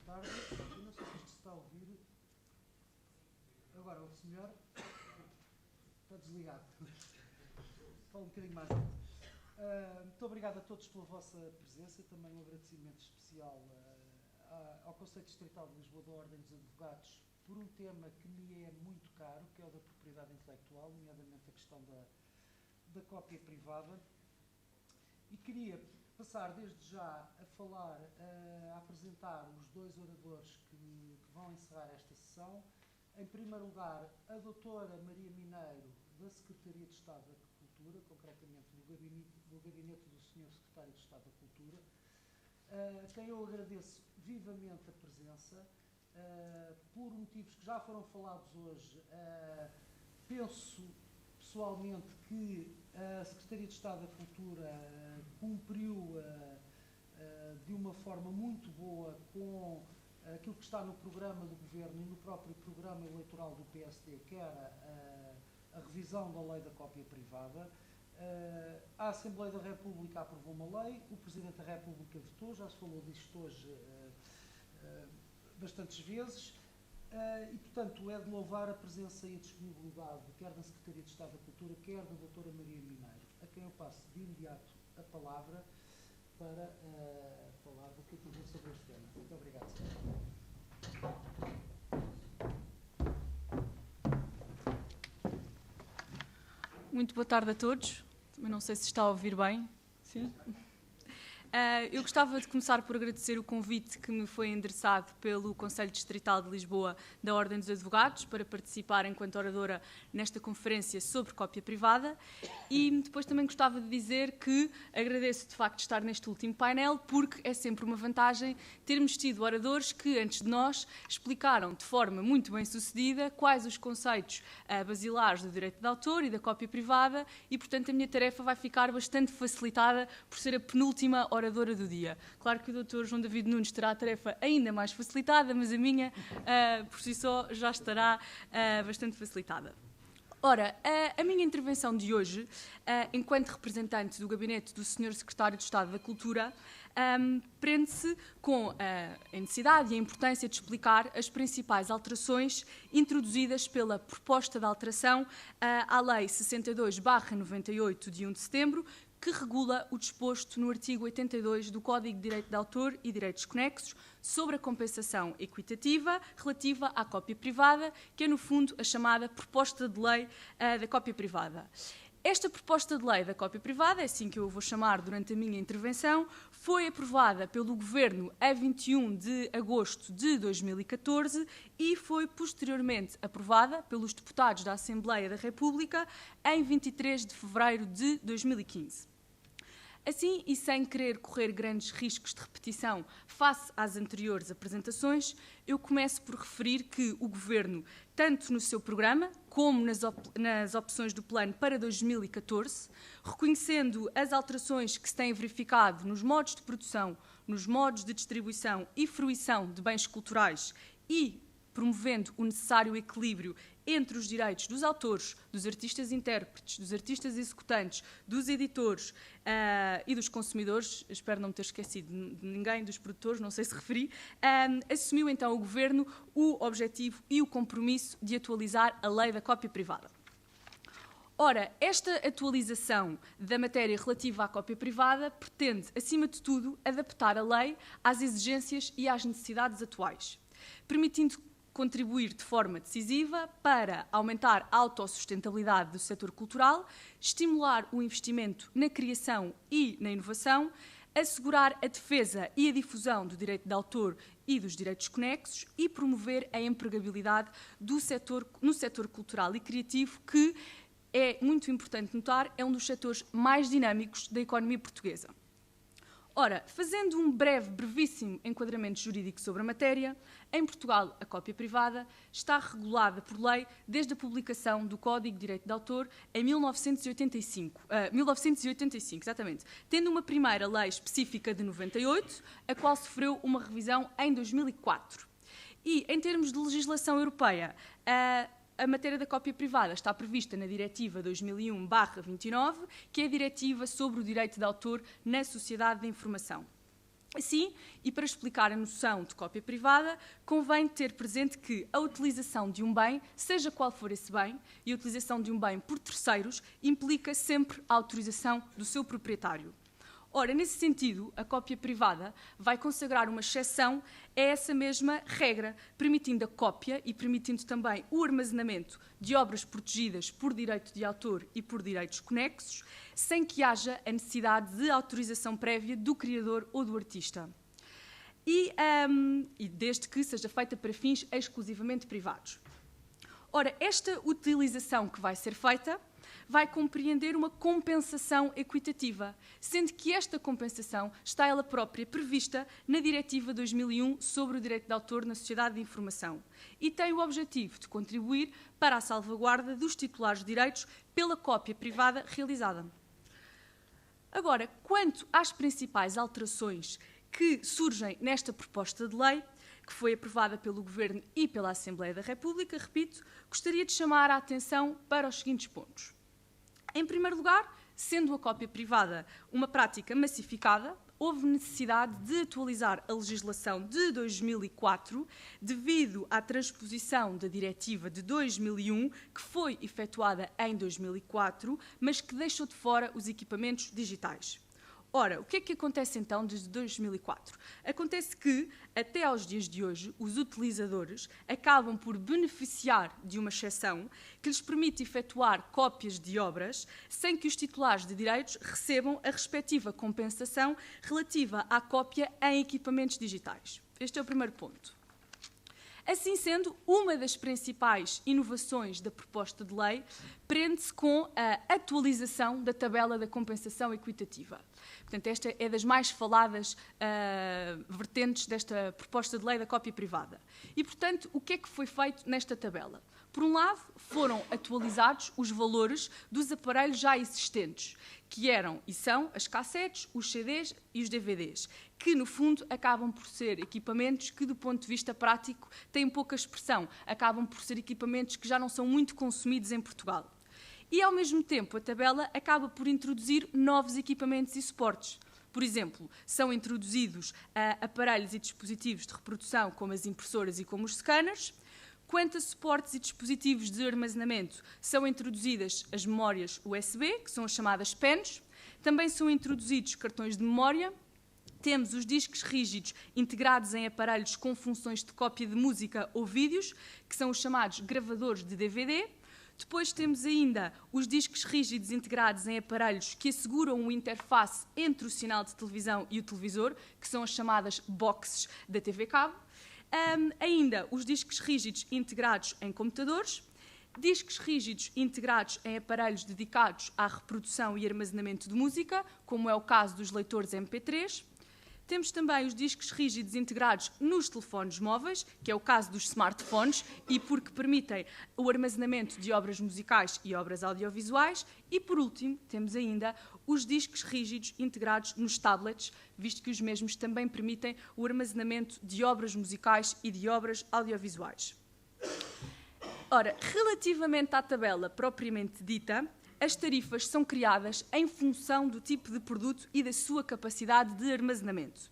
tarde. Eu não sei se isto se está a ouvir. Agora, ouve-se melhor? Está desligado. Fala um bocadinho mais alto. Muito obrigado a todos pela vossa presença. Também um agradecimento especial ao Conselho Distrital de Lisboa da Ordem dos Advogados por um tema que me é muito caro, que é o da propriedade intelectual, nomeadamente a questão da cópia privada. E queria passar desde já a falar, a apresentar os dois oradores que vão encerrar esta sessão. Em primeiro lugar, a doutora Maria Mineiro, da Secretaria de Estado da Cultura, concretamente do gabinete do Sr. Secretário de Estado da Cultura, a quem eu agradeço vivamente a presença, por motivos que já foram falados hoje. Penso pessoalmente que a Secretaria de Estado da Cultura cumpriu de uma forma muito boa com aquilo que está no programa do Governo e no próprio programa eleitoral do PSD, que era a revisão da lei da cópia privada. A Assembleia da República aprovou uma lei, o Presidente da República votou, já se falou disto hoje bastantes vezes, e, portanto, é de louvar a presença e a disponibilidade quer da Secretaria de Estado da Cultura, quer da doutora Maria Mineiro, a quem eu passo de imediato a palavra para falar do que eu tenho sobre este tema. Muito obrigado, senhor. Muito boa tarde a todos. Também não sei se está a ouvir bem. Sim? Eu gostava de começar por agradecer o convite que me foi endereçado pelo Conselho Distrital de Lisboa da Ordem dos Advogados para participar enquanto oradora nesta conferência sobre cópia privada, e depois também gostava de dizer que agradeço de facto estar neste último painel, porque é sempre uma vantagem termos tido oradores que antes de nós explicaram de forma muito bem sucedida quais os conceitos basilares do direito de autor e da cópia privada, e portanto a minha tarefa vai ficar bastante facilitada por ser a penúltima oradora do dia. Claro que o Dr. João David Nunes terá a tarefa ainda mais facilitada, mas a minha, por si só, já estará bastante facilitada. Ora, a minha intervenção de hoje, enquanto representante do gabinete do Sr. Secretário de Estado da Cultura, prende-se com a necessidade e a importância de explicar as principais alterações introduzidas pela proposta de alteração à Lei 62/98, de 1 de setembro, que regula o disposto no artigo 82 do Código de Direito de Autor e Direitos Conexos sobre a compensação equitativa relativa à cópia privada, que é, no fundo, a chamada proposta de lei da cópia privada. Esta proposta de lei da cópia privada, é assim que eu vou chamar durante a minha intervenção, foi aprovada pelo Governo a 21 de agosto de 2014 e foi posteriormente aprovada pelos deputados da Assembleia da República em 23 de fevereiro de 2015. Assim, e sem querer correr grandes riscos de repetição face às anteriores apresentações, eu começo por referir que o Governo, tanto no seu programa como nas opções do plano para 2014, reconhecendo as alterações que se têm verificado nos modos de produção, nos modos de distribuição e fruição de bens culturais e promovendo o necessário equilíbrio entre os direitos dos autores, dos artistas intérpretes, dos artistas executantes, dos editores e dos consumidores, espero não me ter esquecido de ninguém, dos produtores, não sei se referi, assumiu então o Governo o objetivo e o compromisso de atualizar a lei da cópia privada. Ora, esta atualização da matéria relativa à cópia privada pretende, acima de tudo, adaptar a lei às exigências e às necessidades atuais, permitindo contribuir de forma decisiva para aumentar a autossustentabilidade do setor cultural, estimular o investimento na criação e na inovação, assegurar a defesa e a difusão do direito de autor e dos direitos conexos e promover a empregabilidade no setor cultural e criativo, que, é muito importante notar, é um dos setores mais dinâmicos da economia portuguesa. Ora, fazendo um brevíssimo enquadramento jurídico sobre a matéria, em Portugal a cópia privada está regulada por lei desde a publicação do Código de Direito de Autor em 1985, exatamente, tendo uma primeira lei específica de 98, a qual sofreu uma revisão em 2004. E, em termos de legislação europeia, a matéria da cópia privada está prevista na Diretiva 2001/29, que é a Diretiva sobre o Direito de Autor na Sociedade da Informação. Assim, e para explicar a noção de cópia privada, convém ter presente que a utilização de um bem, seja qual for esse bem, e a utilização de um bem por terceiros, implica sempre a autorização do seu proprietário. Ora, nesse sentido, a cópia privada vai consagrar uma exceção a essa mesma regra, permitindo a cópia e permitindo também o armazenamento de obras protegidas por direito de autor e por direitos conexos, sem que haja a necessidade de autorização prévia do criador ou do artista. E desde que seja feita para fins exclusivamente privados. Ora, esta utilização que vai ser feita vai compreender uma compensação equitativa, sendo que esta compensação está ela própria prevista na Diretiva 2001 sobre o direito de autor na sociedade de informação e tem o objetivo de contribuir para a salvaguarda dos titulares de direitos pela cópia privada realizada. Agora, quanto às principais alterações que surgem nesta proposta de lei, que foi aprovada pelo Governo e pela Assembleia da República, repito, gostaria de chamar a atenção para os seguintes pontos. Em primeiro lugar, sendo a cópia privada uma prática massificada, houve necessidade de atualizar a legislação de 2004 devido à transposição da Diretiva de 2001, que foi efetuada em 2004, mas que deixou de fora os equipamentos digitais. Ora, o que é que acontece então desde 2004? Acontece que, até aos dias de hoje, os utilizadores acabam por beneficiar de uma exceção que lhes permite efetuar cópias de obras sem que os titulares de direitos recebam a respectiva compensação relativa à cópia em equipamentos digitais. Este é o primeiro ponto. Assim sendo, uma das principais inovações da proposta de lei prende-se com a atualização da tabela da compensação equitativa. Portanto, esta é das mais faladas vertentes desta proposta de lei da cópia privada. E, portanto, o que é que foi feito nesta tabela? Por um lado, foram atualizados os valores dos aparelhos já existentes, que eram e são as cassetes, os CDs e os DVDs, que, no fundo, acabam por ser equipamentos que, do ponto de vista prático, têm pouca expressão, acabam por ser equipamentos que já não são muito consumidos em Portugal. E, ao mesmo tempo, a tabela acaba por introduzir novos equipamentos e suportes. Por exemplo, são introduzidos aparelhos e dispositivos de reprodução, como as impressoras e como os scanners. Quanto a suportes e dispositivos de armazenamento, são introduzidas as memórias USB, que são as chamadas PENs. Também são introduzidos cartões de memória. Temos os discos rígidos integrados em aparelhos com funções de cópia de música ou vídeos, que são os chamados gravadores de DVD. Depois temos ainda os discos rígidos integrados em aparelhos que asseguram uma interface entre o sinal de televisão e o televisor, que são as chamadas boxes da TV Cabo. Ainda os discos rígidos integrados em computadores, discos rígidos integrados em aparelhos dedicados à reprodução e armazenamento de música, como é o caso dos leitores MP3. Temos também os discos rígidos integrados nos telefones móveis, que é o caso dos smartphones, e porque permitem o armazenamento de obras musicais e obras audiovisuais. E, por último, temos ainda os discos rígidos integrados nos tablets, visto que os mesmos também permitem o armazenamento de obras musicais e de obras audiovisuais. Ora, relativamente à tabela propriamente dita, as tarifas são criadas em função do tipo de produto e da sua capacidade de armazenamento.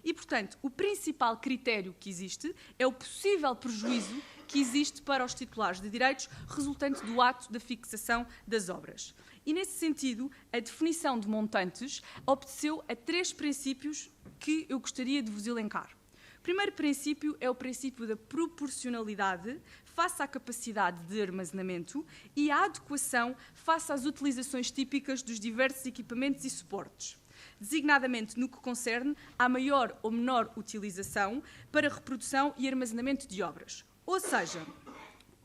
E, portanto, o principal critério que existe é o possível prejuízo que existe para os titulares de direitos resultante do ato da fixação das obras. E, nesse sentido, a definição de montantes obedeceu a 3 princípios que eu gostaria de vos elencar. O primeiro princípio é o princípio da proporcionalidade face à capacidade de armazenamento e à adequação face às utilizações típicas dos diversos equipamentos e suportes, designadamente no que concerne à maior ou menor utilização para reprodução e armazenamento de obras. Ou seja,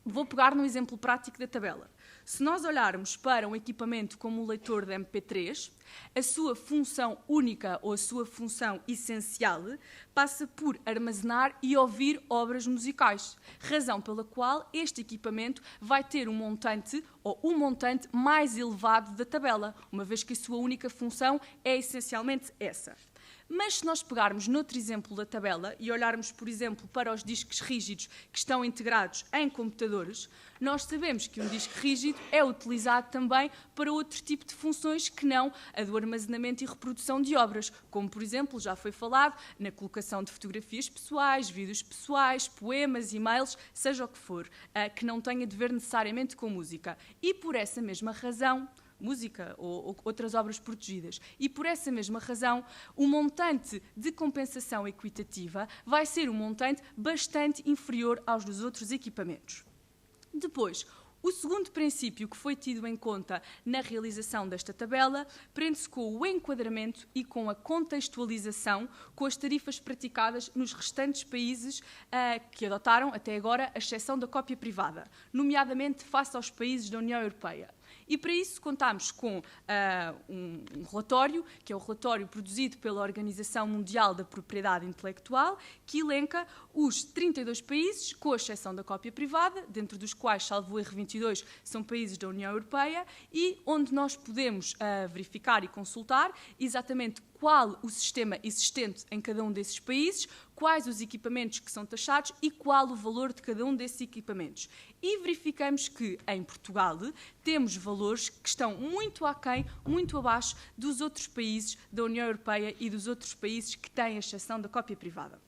vou pegar num exemplo prático da tabela. Se nós olharmos para um equipamento como o leitor de MP3, a sua função única ou a sua função essencial passa por armazenar e ouvir obras musicais, razão pela qual este equipamento vai ter um montante ou um montante mais elevado da tabela, uma vez que a sua única função é essencialmente essa. Mas se nós pegarmos noutro exemplo da tabela e olharmos, por exemplo, para os discos rígidos que estão integrados em computadores, nós sabemos que um disco rígido é utilizado também para outro tipo de funções que não a do armazenamento e reprodução de obras, como, por exemplo, já foi falado, na colocação de fotografias pessoais, vídeos pessoais, poemas, e-mails, seja o que for, que não tenha de ver necessariamente com música. E por essa mesma razão, música ou outras obras protegidas. E por essa mesma razão, o montante de compensação equitativa vai ser um montante bastante inferior aos dos outros equipamentos. Depois, o segundo princípio que foi tido em conta na realização desta tabela prende-se com o enquadramento e com a contextualização com as tarifas praticadas nos restantes países que adotaram até agora a exceção da cópia privada, nomeadamente face aos países da União Europeia. E para isso contamos com um relatório, que é o relatório produzido pela Organização Mundial da Propriedade Intelectual, que elenca os 32 países, com exceção da cópia privada, dentro dos quais, salvo erro, 22 são países da União Europeia, e onde nós podemos verificar e consultar exatamente qual o sistema existente em cada um desses países, quais os equipamentos que são taxados e qual o valor de cada um desses equipamentos. E verificamos que, em Portugal, temos valores que estão muito aquém, muito abaixo dos outros países da União Europeia e dos outros países que têm a exceção da cópia privada.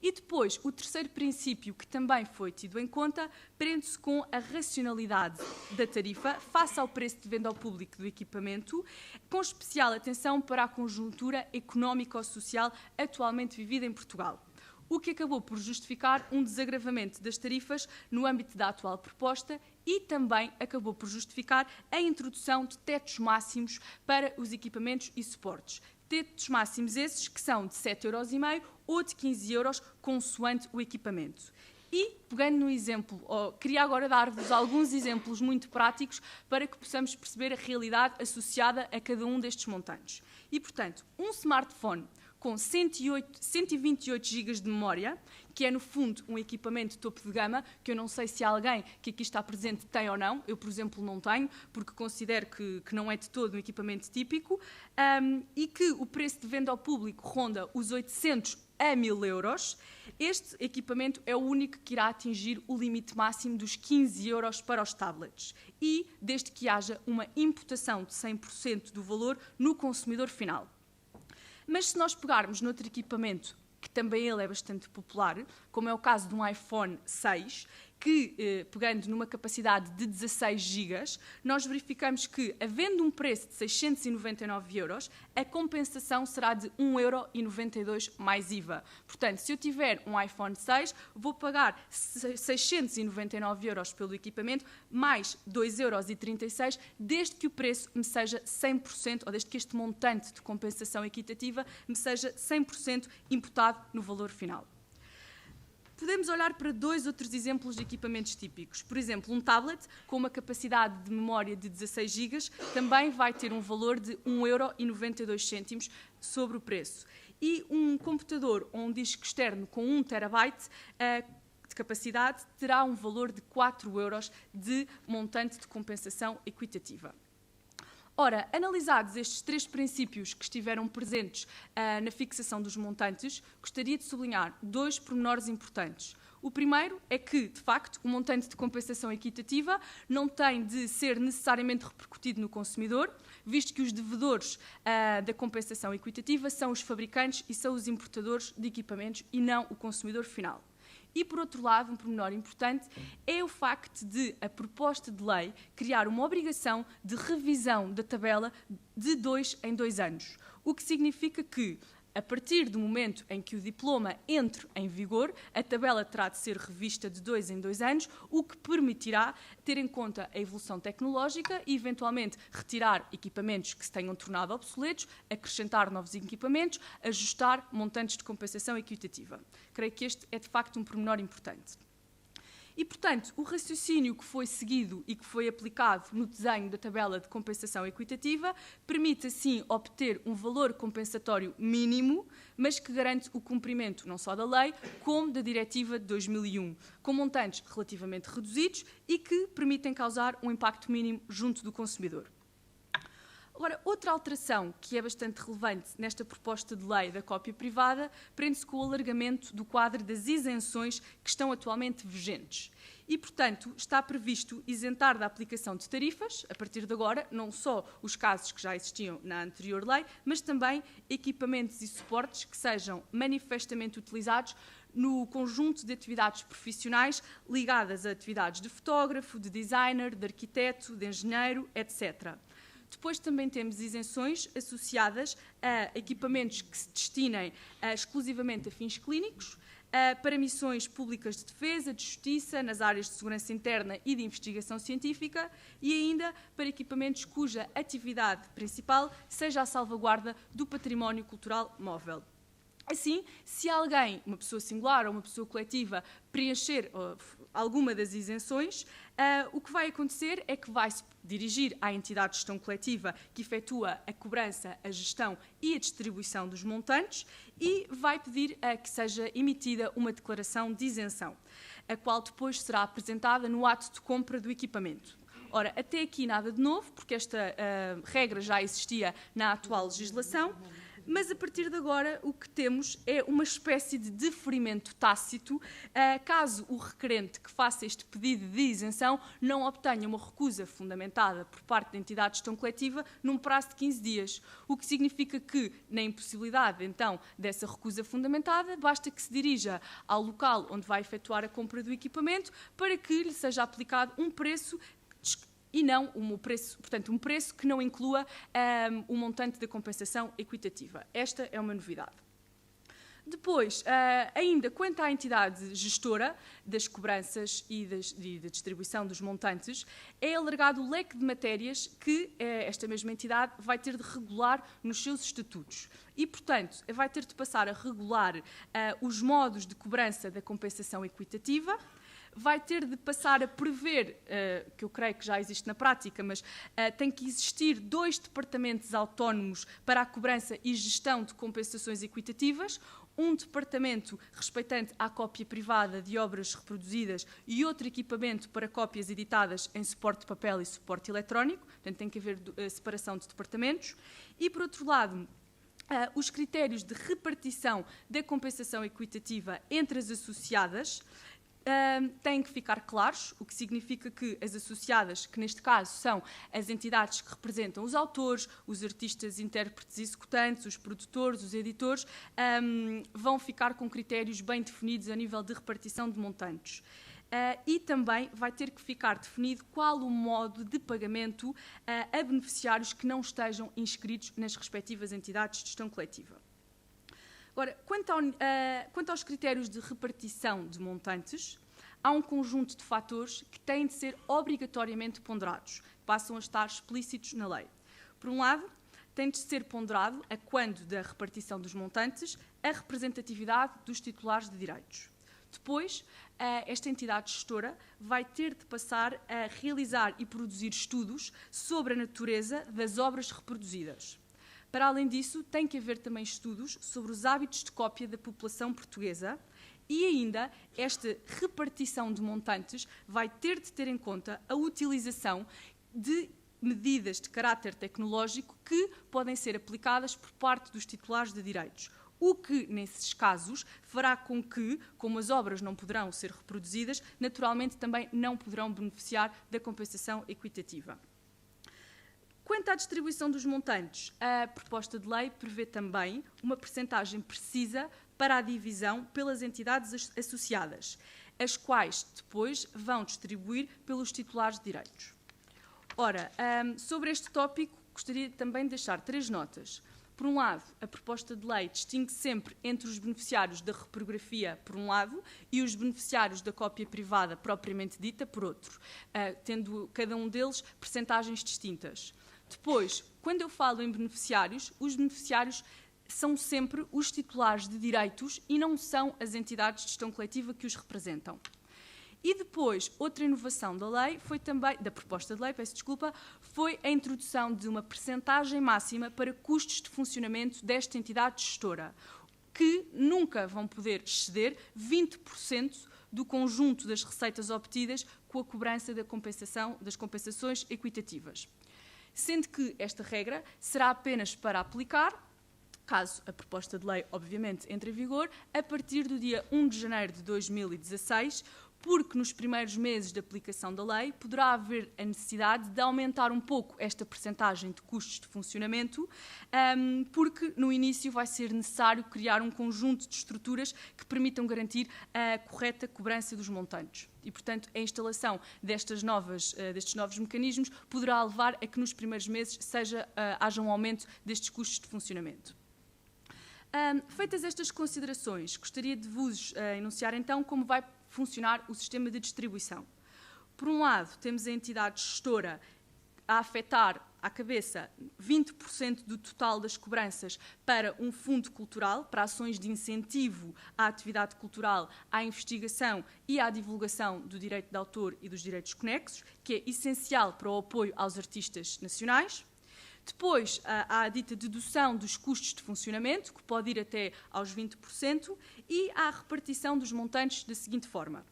E depois, o terceiro princípio que também foi tido em conta prende-se com a racionalidade da tarifa face ao preço de venda ao público do equipamento, com especial atenção para a conjuntura económico-social atualmente vivida em Portugal, o que acabou por justificar um desagravamento das tarifas no âmbito da atual proposta e também acabou por justificar a introdução de tetos máximos para os equipamentos e suportes. Tetos máximos esses que são de 7,5 € ou de 15 €, consoante o equipamento. E, pegando no exemplo, queria agora dar-vos alguns exemplos muito práticos para que possamos perceber a realidade associada a cada um destes montantes. E, portanto, um smartphone com 128 GB de memória, que é, no fundo, um equipamento topo de gama, que eu não sei se alguém que aqui está presente tem ou não. Eu, por exemplo, não tenho, porque considero que não é de todo um equipamento típico, e que o preço de venda ao público ronda os 800 a 1.000 €. Este equipamento é o único que irá atingir o limite máximo dos 15 € para os tablets, e desde que haja uma imputação de 100% do valor no consumidor final. Mas se nós pegarmos noutro equipamento, que também ele é bastante popular, como é o caso de um iPhone 6, que, pegando numa capacidade de 16 GB, nós verificamos que, havendo um preço de 699 €, a compensação será de 1,92 € mais IVA. Portanto, se eu tiver um iPhone 6, vou pagar 699 € pelo equipamento, mais 2,36 €, desde que o preço me seja 100%, ou desde que este montante de compensação equitativa me seja 100% imputado no valor final. Podemos olhar para dois outros exemplos de equipamentos típicos. Por exemplo, um tablet com uma capacidade de memória de 16 GB também vai ter um valor de 1,92 € sobre o preço. E um computador ou um disco externo com 1 TB de capacidade terá um valor de 4 € de montante de compensação equitativa. Ora, analisados estes três princípios que estiveram presentes na fixação dos montantes, gostaria de sublinhar dois pormenores importantes. O primeiro é que, de facto, o montante de compensação equitativa não tem de ser necessariamente repercutido no consumidor, visto que os devedores da compensação equitativa são os fabricantes e são os importadores de equipamentos e não o consumidor final. E, por outro lado, um pormenor importante é o facto de a proposta de lei criar uma obrigação de revisão da tabela de 2 em 2 anos, o que significa que, a partir do momento em que o diploma entre em vigor, a tabela terá de ser revista de 2 em 2 anos, o que permitirá ter em conta a evolução tecnológica e, eventualmente, retirar equipamentos que se tenham tornado obsoletos, acrescentar novos equipamentos, ajustar montantes de compensação equitativa. Creio que este é, de facto, um pormenor importante. E, portanto, o raciocínio que foi seguido e que foi aplicado no desenho da tabela de compensação equitativa permite, assim, obter um valor compensatório mínimo, mas que garante o cumprimento não só da lei, como da Diretiva de 2001, com montantes relativamente reduzidos e que permitem causar um impacto mínimo junto do consumidor. Agora, outra alteração que é bastante relevante nesta proposta de lei da cópia privada prende-se com o alargamento do quadro das isenções que estão atualmente vigentes. E, portanto, está previsto isentar da aplicação de tarifas, a partir de agora, não só os casos que já existiam na anterior lei, mas também equipamentos e suportes que sejam manifestamente utilizados no conjunto de atividades profissionais ligadas a atividades de fotógrafo, de designer, de arquiteto, de engenheiro, etc. Depois também temos isenções associadas a equipamentos que se destinem exclusivamente a fins clínicos, para missões públicas de defesa, de justiça, nas áreas de segurança interna e de investigação científica e ainda para equipamentos cuja atividade principal seja a salvaguarda do património cultural móvel. Assim, se alguém, uma pessoa singular ou uma pessoa coletiva, preencher alguma das isenções, o que vai acontecer é que vai se dirigir à entidade de gestão coletiva que efetua a cobrança, a gestão e a distribuição dos montantes e vai pedir que seja emitida uma declaração de isenção, a qual depois será apresentada no ato de compra do equipamento. Ora, até aqui nada de novo, porque esta regra já existia na atual legislação, mas a partir de agora o que temos é uma espécie de deferimento tácito caso o requerente que faça este pedido de isenção não obtenha uma recusa fundamentada por parte da entidade de gestão coletiva num prazo de 15 dias, o que significa que, na impossibilidade, então, dessa recusa fundamentada, basta que se dirija ao local onde vai efetuar a compra do equipamento para que lhe seja aplicado um preço e não um preço que não inclua o montante da compensação equitativa. Esta é uma novidade. Depois, ainda quanto à entidade gestora das cobranças e da distribuição dos montantes, é alargado o leque de matérias que esta mesma entidade vai ter de regular nos seus estatutos. E, portanto, vai ter de passar a regular os modos de cobrança da compensação equitativa, vai ter de passar a prever, que eu creio que já existe na prática, mas tem que existir 2 departamentos autónomos para a cobrança e gestão de compensações equitativas, um departamento respeitante à cópia privada de obras reproduzidas e outro equipamento para cópias editadas em suporte de papel e suporte eletrónico, portanto tem que haver separação de departamentos. E, por outro lado, os critérios de repartição da compensação equitativa entre as associadas têm que ficar claros, o que significa que as associadas, que neste caso são as entidades que representam os autores, os artistas, intérpretes e executantes, os produtores, os editores, vão ficar com critérios bem definidos a nível de repartição de montantes. E também vai ter que ficar definido qual o modo de pagamento a beneficiários que não estejam inscritos nas respectivas entidades de gestão coletiva. Agora, quanto aos critérios de repartição de montantes, há um conjunto de fatores que têm de ser obrigatoriamente ponderados, passam a estar explícitos na lei. Por um lado, tem de ser ponderado, a quando da repartição dos montantes, a representatividade dos titulares de direitos. Depois, esta entidade gestora vai ter de passar a realizar e produzir estudos sobre a natureza das obras reproduzidas. Para além disso, tem que haver também estudos sobre os hábitos de cópia da população portuguesa e ainda esta repartição de montantes vai ter de ter em conta a utilização de medidas de caráter tecnológico que podem ser aplicadas por parte dos titulares de direitos, o que, nesses casos, fará com que, como as obras não poderão ser reproduzidas, naturalmente também não poderão beneficiar da compensação equitativa. Quanto à distribuição dos montantes, a proposta de lei prevê também uma percentagem precisa para a divisão pelas entidades associadas, as quais depois vão distribuir pelos titulares de direitos. Ora, sobre este tópico, gostaria também de deixar 3 notas. Por um lado, a proposta de lei distingue sempre entre os beneficiários da reprografia, por um lado, e os beneficiários da cópia privada propriamente dita, por outro, tendo cada um deles percentagens distintas. Depois, quando eu falo em beneficiários, os beneficiários são sempre os titulares de direitos e não são as entidades de gestão coletiva que os representam. E depois, outra inovação da lei foi também, da proposta de lei, foi a introdução de uma percentagem máxima para custos de funcionamento desta entidade gestora, que nunca vão poder exceder 20% do conjunto das receitas obtidas com a cobrança das compensações equitativas. sendo que esta regra será apenas para aplicar, caso a proposta de lei, obviamente, entre em vigor, a partir do dia 1 de janeiro de 2016, porque nos primeiros meses de aplicação da lei poderá haver a necessidade de aumentar um pouco esta percentagem de custos de funcionamento, porque no início vai ser necessário criar um conjunto de estruturas que permitam garantir a correta cobrança dos montantes. E, portanto, a instalação destes novos mecanismos poderá levar a que nos primeiros meses haja um aumento destes custos de funcionamento. Feitas estas considerações, gostaria de vos enunciar então como vai funcionar o sistema de distribuição. Por um lado, temos a entidade gestora a afetar à cabeça 20% do total das cobranças para um fundo cultural, para ações de incentivo à atividade cultural, à investigação e à divulgação do direito de autor e dos direitos conexos, que é essencial para o apoio aos artistas nacionais. Depois, há a dita dedução dos custos de funcionamento, que pode ir até aos 20%, e há a repartição dos montantes da seguinte forma.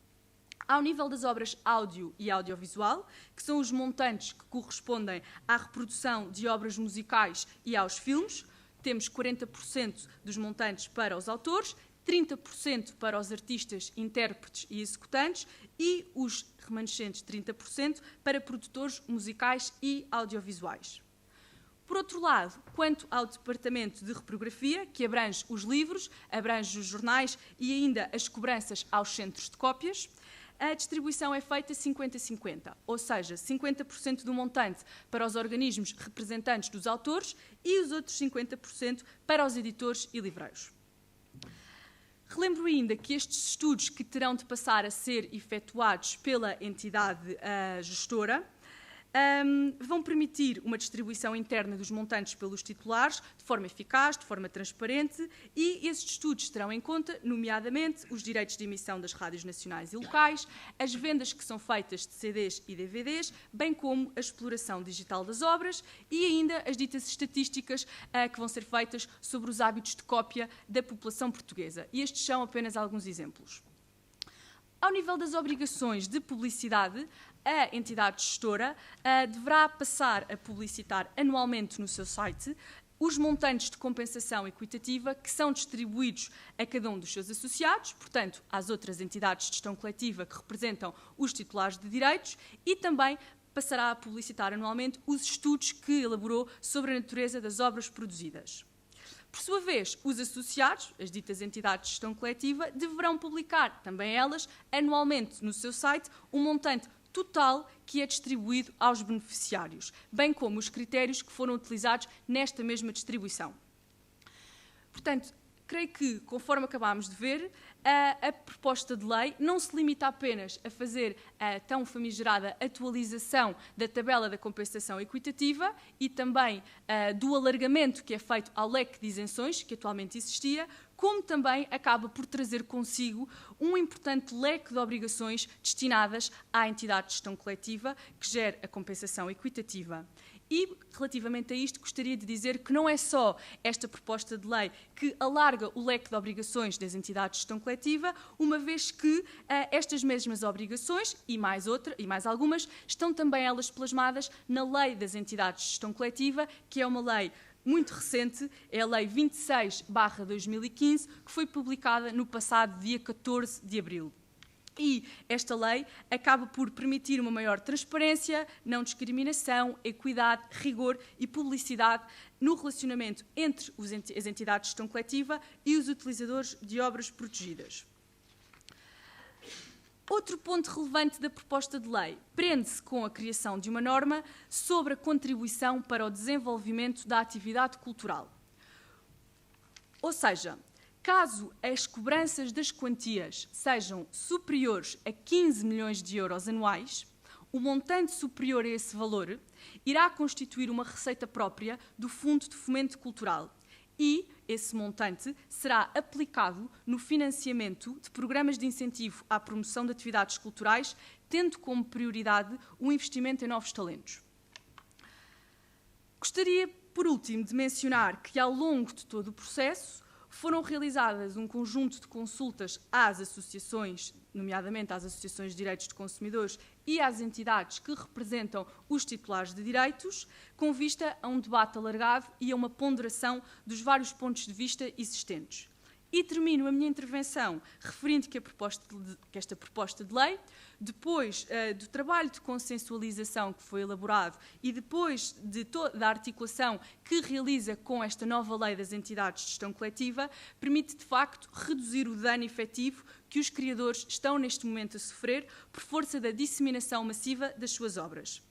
Ao nível das obras áudio e audiovisual, que são os montantes que correspondem à reprodução de obras musicais e aos filmes, temos 40% dos montantes para os autores, 30% para os artistas, intérpretes e executantes e os remanescentes 30% para produtores musicais e audiovisuais. Por outro lado, quanto ao departamento de reprografia, que abrange os livros, abrange os jornais e ainda as cobranças aos centros de cópias, a distribuição é feita 50-50, ou seja, 50% do montante para os organismos representantes dos autores e os outros 50% para os editores e livreiros. Relembro ainda que estes estudos que terão de passar a ser efetuados pela entidade gestora vão permitir uma distribuição interna dos montantes pelos titulares de forma eficaz, de forma transparente, e esses estudos terão em conta, nomeadamente, os direitos de emissão das rádios nacionais e locais, as vendas que são feitas de CDs e DVDs, bem como a exploração digital das obras e ainda as ditas estatísticas que vão ser feitas sobre os hábitos de cópia da população portuguesa. E estes são apenas alguns exemplos. Ao nível das obrigações de publicidade, a entidade gestora deverá passar a publicitar anualmente no seu site os montantes de compensação equitativa que são distribuídos a cada um dos seus associados, portanto, às outras entidades de gestão coletiva que representam os titulares de direitos, e também passará a publicitar anualmente os estudos que elaborou sobre a natureza das obras produzidas. Por sua vez, os associados, as ditas entidades de gestão coletiva, deverão publicar, também elas, anualmente no seu site, um montante total que é distribuído aos beneficiários, bem como os critérios que foram utilizados nesta mesma distribuição. Portanto, creio que, conforme acabámos de ver, a proposta de lei não se limita apenas a fazer a tão famigerada atualização da tabela da compensação equitativa e também do alargamento que é feito ao leque de isenções que atualmente existia, como também acaba por trazer consigo um importante leque de obrigações destinadas à entidade de gestão coletiva que gera a compensação equitativa. E, relativamente a isto, gostaria de dizer que não é só esta proposta de lei que alarga o leque de obrigações das entidades de gestão coletiva, uma vez que estas mesmas obrigações, e mais algumas, estão também elas plasmadas na Lei das Entidades de Gestão Coletiva, que é uma lei muito recente, é a Lei 26/2015, que foi publicada no passado dia 14 de abril. E esta lei acaba por permitir uma maior transparência, não discriminação, equidade, rigor e publicidade no relacionamento entre as entidades de gestão coletiva e os utilizadores de obras protegidas. Outro ponto relevante da proposta de lei prende-se com a criação de uma norma sobre a contribuição para o desenvolvimento da atividade cultural. Ou seja, caso as cobranças das quantias sejam superiores a 15 milhões de euros anuais, o montante superior a esse valor irá constituir uma receita própria do Fundo de Fomento Cultural e esse montante será aplicado no financiamento de programas de incentivo à promoção de atividades culturais, tendo como prioridade o investimento em novos talentos. Gostaria, por último, de mencionar que, ao longo de todo o processo, foram realizadas um conjunto de consultas às associações, nomeadamente às associações de direitos de consumidores e às entidades que representam os titulares de direitos, com vista a um debate alargado e a uma ponderação dos vários pontos de vista existentes. E termino a minha intervenção referindo que esta proposta de lei, depois do trabalho de consensualização que foi elaborado e depois da articulação que realiza com esta nova lei das entidades de gestão coletiva, permite, de facto, reduzir o dano efetivo que os criadores estão neste momento a sofrer por força da disseminação massiva das suas obras.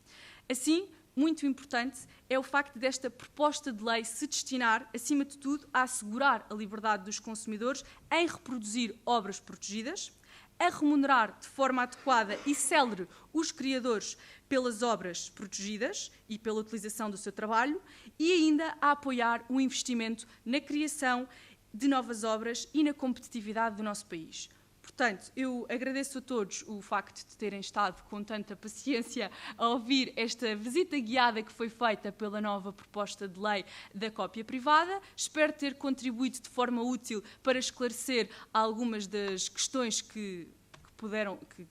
Assim, muito importante é o facto desta proposta de lei se destinar, acima de tudo, a assegurar a liberdade dos consumidores em reproduzir obras protegidas, a remunerar de forma adequada e célere os criadores pelas obras protegidas e pela utilização do seu trabalho e ainda a apoiar o investimento na criação de novas obras e na competitividade do nosso país. Portanto, eu agradeço a todos o facto de terem estado com tanta paciência a ouvir esta visita guiada que foi feita pela nova proposta de lei da cópia privada. Espero ter contribuído de forma útil para esclarecer algumas das questões que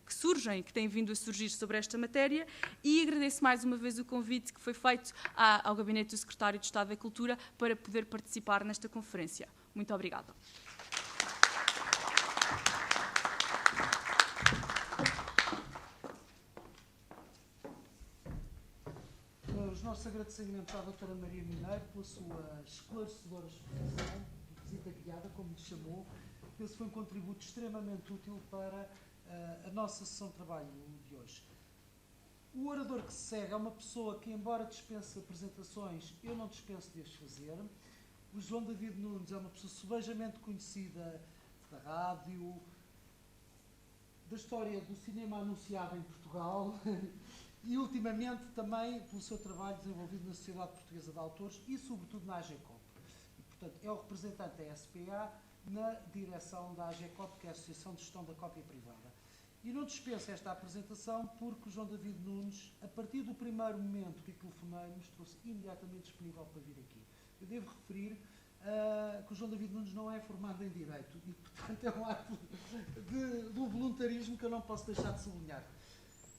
surgem, que têm vindo a surgir sobre esta matéria, e agradeço mais uma vez o convite que foi feito ao Gabinete do Secretário de Estado da Cultura para poder participar nesta conferência. Muito obrigada. Os nossos agradecimentos à doutora Maria Mineiro pela sua esclarecedora exposição, visita guiada, como lhe chamou. Esse foi um contributo extremamente útil para a nossa sessão de trabalho de hoje. O orador que se segue é uma pessoa que, embora dispense apresentações, eu não dispenso de as fazer. O João David Nunes é uma pessoa subejamente conhecida da rádio, da história do cinema anunciado em Portugal e, ultimamente, também pelo seu trabalho desenvolvido na Sociedade Portuguesa de Autores e, sobretudo, na AGECOP. E, portanto, é o representante da SPA na direção da AGECOP, que é a Associação de Gestão da Cópia Privada. E não dispenso esta apresentação porque o João David Nunes, a partir do primeiro momento que telefonei, mostrou-se imediatamente disponível para vir aqui. Eu devo referir que o João David Nunes não é formado em Direito e, portanto, é um ato de voluntarismo que eu não posso deixar de sublinhar.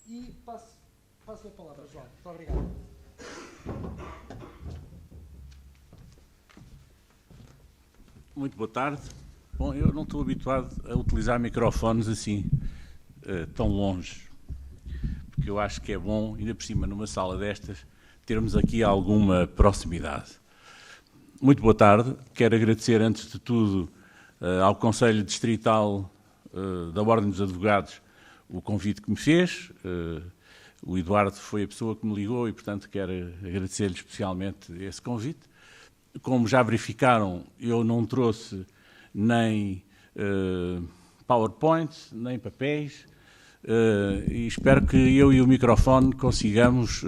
E passo a palavra, João. Muito obrigado. Muito boa tarde. Bom, eu não estou habituado a utilizar microfones assim, tão longe, porque eu acho que é bom, ainda por cima, numa sala destas, termos aqui alguma proximidade. Muito boa tarde. Quero agradecer, antes de tudo, ao Conselho Distrital da Ordem dos Advogados o convite que me fez. O Eduardo foi a pessoa que me ligou e, portanto, quero agradecer-lhe especialmente esse convite. Como já verificaram, eu não trouxe nem PowerPoint, nem papéis, e espero que eu e o microfone consigamos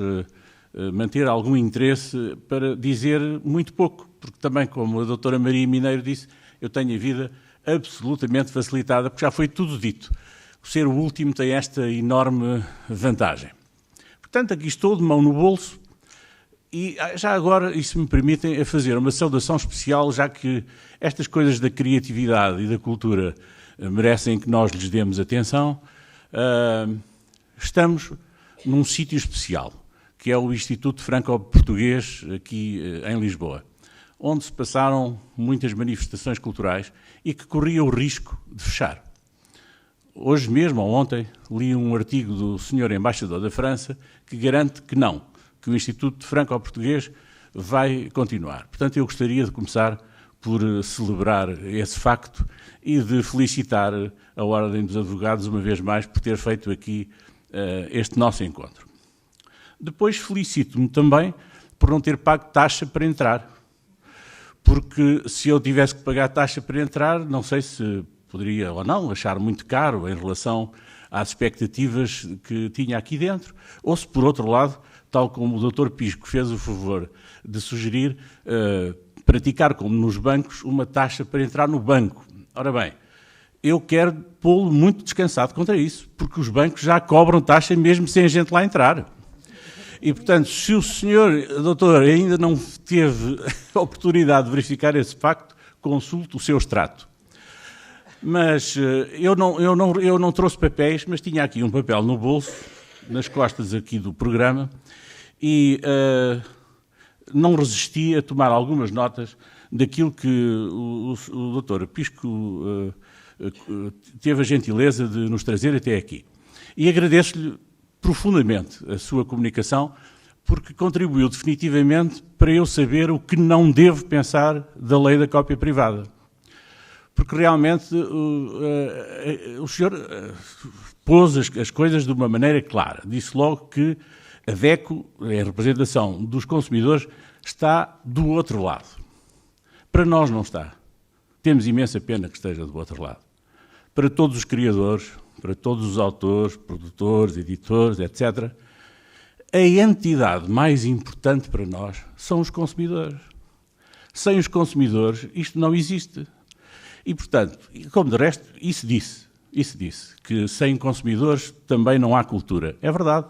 manter algum interesse para dizer muito pouco, porque também, como a doutora Maria Mineiro disse, eu tenho a vida absolutamente facilitada, porque já foi tudo dito. Ser o último tem esta enorme vantagem. Portanto, aqui estou de mão no bolso e já agora, e se me permitem, a fazer uma saudação especial, já que estas coisas da criatividade e da cultura merecem que nós lhes demos atenção. Estamos num sítio especial, que é o Instituto Franco-Português, aqui em Lisboa, onde se passaram muitas manifestações culturais e que corria o risco de fechar. Hoje mesmo, ou ontem, li um artigo do Sr. Embaixador da França que garante que não, que o Instituto Franco-Português vai continuar. Portanto, eu gostaria de começar por celebrar esse facto e de felicitar a Ordem dos Advogados, uma vez mais, por ter feito aqui este nosso encontro. Depois felicito-me também por não ter pago taxa para entrar, porque se eu tivesse que pagar taxa para entrar, não sei se poderia ou não achar muito caro em relação às expectativas que tinha aqui dentro, ou se, por outro lado, tal como o Dr. Pisco fez o favor de sugerir, praticar, como nos bancos, uma taxa para entrar no banco. Ora bem, eu quero pô-lo muito descansado contra isso, porque os bancos já cobram taxa mesmo sem a gente lá entrar. E, portanto, se o senhor doutor ainda não teve a oportunidade de verificar esse facto, consulte o seu extrato. Mas eu não trouxe papéis, mas tinha aqui um papel no bolso nas costas aqui do programa e não resisti a tomar algumas notas daquilo que o Dr. Pisco teve a gentileza de nos trazer até aqui. E agradeço-lhe profundamente a sua comunicação, porque contribuiu definitivamente para eu saber o que não devo pensar da lei da cópia privada. Porque realmente o senhor pôs as coisas de uma maneira clara. Disse logo que a DECO, em representação dos consumidores, está do outro lado. Para nós não está. Temos imensa pena que esteja do outro lado. Para todos os criadores, para todos os autores, produtores, editores, etc., a entidade mais importante para nós são os consumidores. Sem os consumidores, isto não existe. E, portanto, como de resto, isso disse, que sem consumidores também não há cultura. É verdade.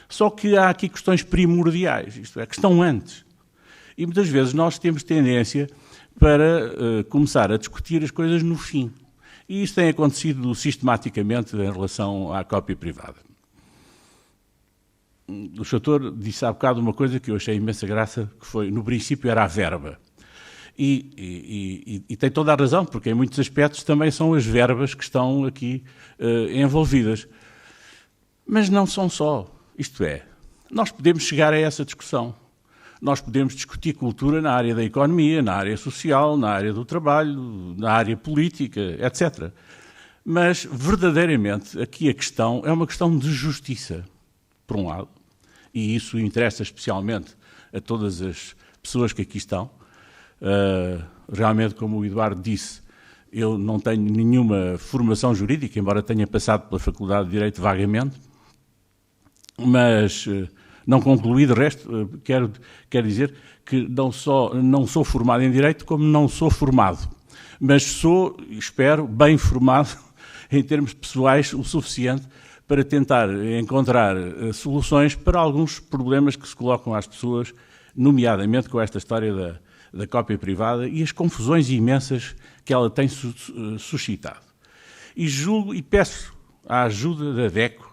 Só que há aqui questões primordiais, isto é, que estão antes. E muitas vezes nós temos tendência para começar a discutir as coisas no fim. E isso tem acontecido sistematicamente em relação à cópia privada. O Chator disse há bocado uma coisa que eu achei imensa graça, que foi, no princípio, era a verba. E tem toda a razão, porque em muitos aspectos também são as verbas que estão aqui envolvidas. Mas não são só. Isto é, nós podemos chegar a essa discussão. Nós podemos discutir cultura na área da economia, na área social, na área do trabalho, na área política, etc. Mas, verdadeiramente, aqui a questão é uma questão de justiça, por um lado, e isso interessa especialmente a todas as pessoas que aqui estão. Realmente, como o Eduardo disse, eu não tenho nenhuma formação jurídica, embora tenha passado pela Faculdade de Direito vagamente, mas não concluí, de resto, quero dizer que não sou formado em Direito, como não sou formado, mas sou, espero, bem formado em termos pessoais o suficiente para tentar encontrar soluções para alguns problemas que se colocam às pessoas, nomeadamente com esta história da cópia privada e as confusões imensas que ela tem suscitado. E julgo e peço a ajuda da DECO,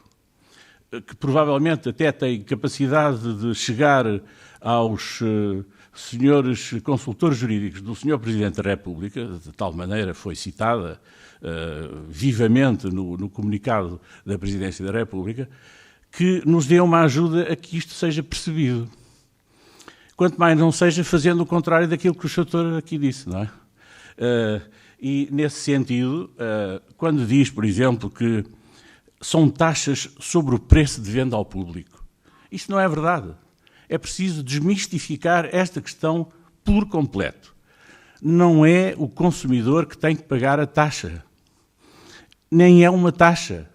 que provavelmente até tem capacidade de chegar aos senhores consultores jurídicos do Sr. Presidente da República, de tal maneira foi citada vivamente no comunicado da Presidência da República, que nos dê uma ajuda a que isto seja percebido. Quanto mais não seja fazendo o contrário daquilo que o Chator aqui disse, não é? E, nesse sentido, quando diz, por exemplo, que são taxas sobre o preço de venda ao público, isto não é verdade. É preciso desmistificar esta questão por completo. Não é o consumidor que tem que pagar a taxa. Nem é uma taxa.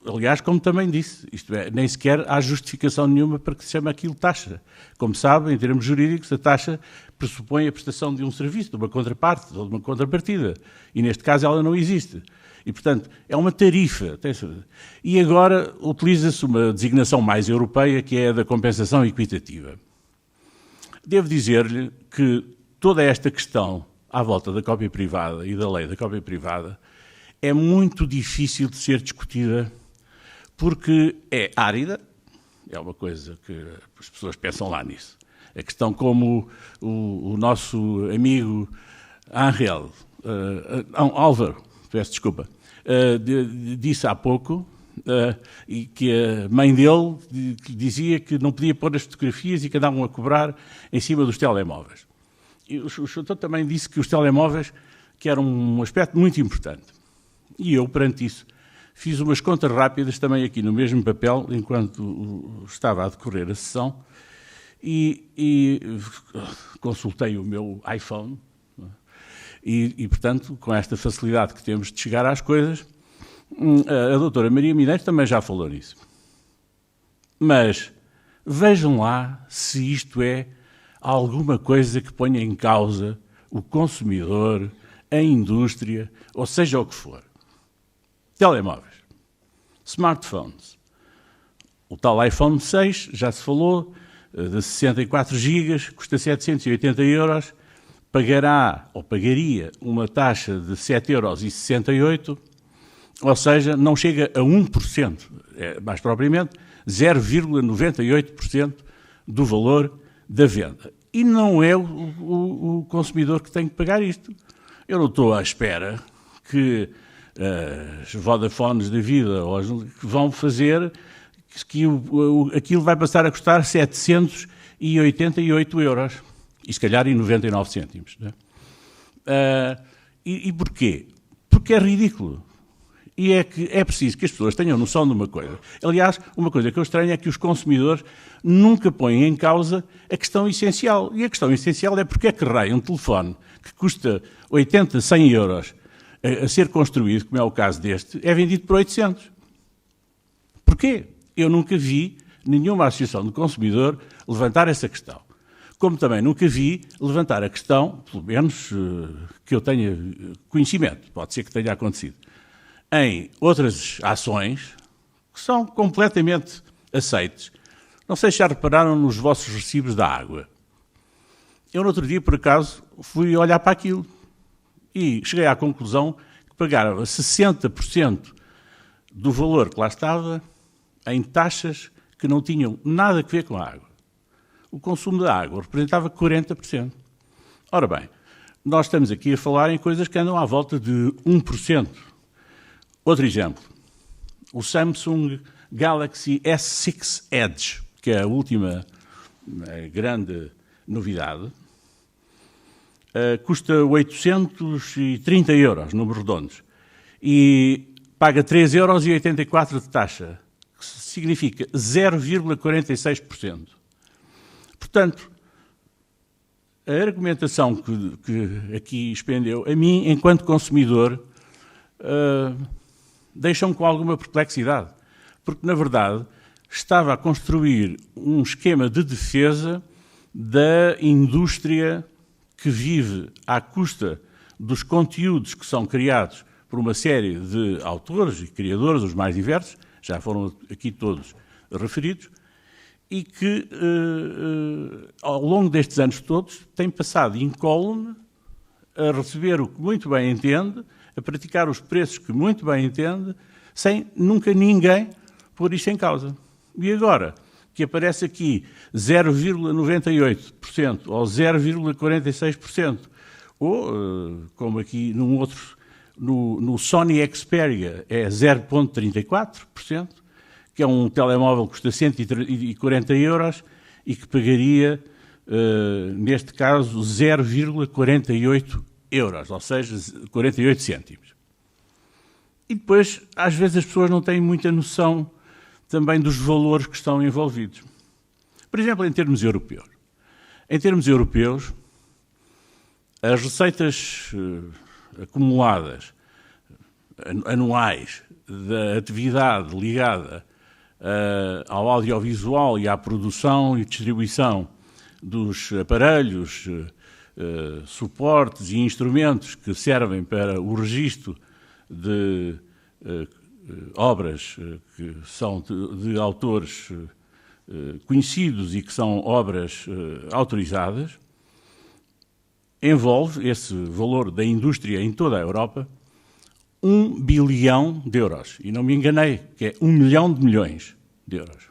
Aliás, como também disse, isto é, nem sequer há justificação nenhuma para que se chame aquilo taxa. Como sabem, em termos jurídicos, a taxa pressupõe a prestação de um serviço, de uma contraparte ou de uma contrapartida. E, neste caso, ela não existe. E, portanto, é uma tarifa. E agora utiliza-se uma designação mais europeia, que é a da compensação equitativa. Devo dizer-lhe que toda esta questão à volta da cópia privada e da lei da cópia privada é muito difícil de ser discutida porque é árida, é uma coisa que as pessoas pensam lá nisso. A questão como o nosso amigo Álvaro, peço desculpa, disse há pouco, e que a mãe dele dizia que não podia pôr as fotografias e que andavam a cobrar em cima dos telemóveis. E o Chator também disse que os telemóveis que eram um aspecto muito importante. E eu, perante isso, fiz umas contas rápidas também aqui no mesmo papel, enquanto estava a decorrer a sessão, e consultei o meu iPhone, e, portanto, com esta facilidade que temos de chegar às coisas, a doutora Maria Mineiros também já falou nisso. Mas vejam lá se isto é alguma coisa que ponha em causa o consumidor, a indústria, ou seja o que for. Telemóveis, smartphones. O tal iPhone 6, já se falou, de 64 GB, custa 780 €, pagará ou pagaria uma taxa de 7,68 € ou seja, não chega a 1%, mais propriamente 0,98% do valor da venda. E não é o consumidor que tem que pagar isto. Eu não estou à espera que as Vodafones da vida vão fazer que aquilo vai passar a custar 788 euros, e se calhar em 99 cêntimos. Não é? E porquê? Porque é ridículo. E é que é preciso que as pessoas tenham noção de uma coisa. Aliás, uma coisa que eu estranho é que os consumidores nunca põem em causa a questão essencial. E a questão essencial é porque é que raio um telefone que custa 80, 100 euros a ser construído, como é o caso deste, é vendido por 800. Porquê? Eu nunca vi nenhuma associação de consumidor levantar essa questão. Como também nunca vi levantar a questão, pelo menos que eu tenha conhecimento, pode ser que tenha acontecido, em outras ações que são completamente aceites. Não sei se já repararam nos vossos recibos da água. Eu, no outro dia, por acaso, fui olhar para aquilo e cheguei à conclusão que pagava 60% do valor que lá estava em taxas que não tinham nada a ver com a água. O consumo da água representava 40%. Ora bem, nós estamos aqui a falar em coisas que andam à volta de 1%. Outro exemplo, o Samsung Galaxy S6 Edge, que é a última grande novidade, custa 830 euros, números redondos, e paga 3,84 euros de taxa, que significa 0,46%. Portanto, a argumentação que aqui expendeu, a mim, enquanto consumidor, deixam-me com alguma perplexidade, porque, na verdade, estava a construir um esquema de defesa da indústria que vive à custa dos conteúdos que são criados por uma série de autores e criadores, os mais diversos, já foram aqui todos referidos, e que, ao longo destes anos todos, tem passado incólume a receber o que muito bem entende, a praticar os preços que muito bem entende, sem nunca ninguém pôr isto em causa. E agora, que aparece aqui 0,98% ou 0,46%, ou, como aqui num outro, no Sony Xperia é 0,34%, que é um telemóvel que custa 140 euros e que pagaria, neste caso, 0,48 euros, ou seja, 48 cêntimos. E depois, às vezes, as pessoas não têm muita noção também dos valores que estão envolvidos. Por exemplo, em termos europeus. Em termos europeus, as receitas acumuladas anuais da atividade ligada ao audiovisual e à produção e distribuição dos aparelhos, suportes e instrumentos que servem para o registro de obras que são de autores conhecidos e que são obras autorizadas, envolve esse valor da indústria em toda a Europa 1 bilhão de euros. E não me enganei, que é 1 milhão de milhões de euros.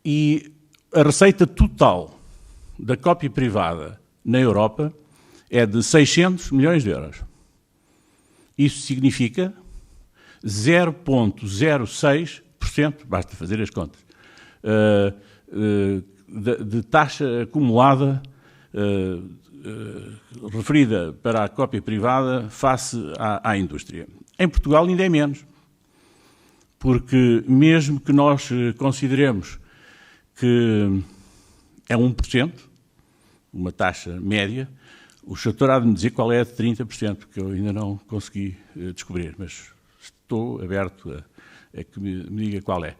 E a receita total da cópia privada na Europa é de 600 milhões de euros. Isso significa 0,06%, basta fazer as contas, de taxa acumulada referida para a cópia privada face à indústria. Em Portugal ainda é menos, porque mesmo que nós consideremos que é 1%, uma taxa média, o Chator há de me dizer qual é a de 30%, porque eu ainda não consegui descobrir, mas estou aberto a que me diga qual é.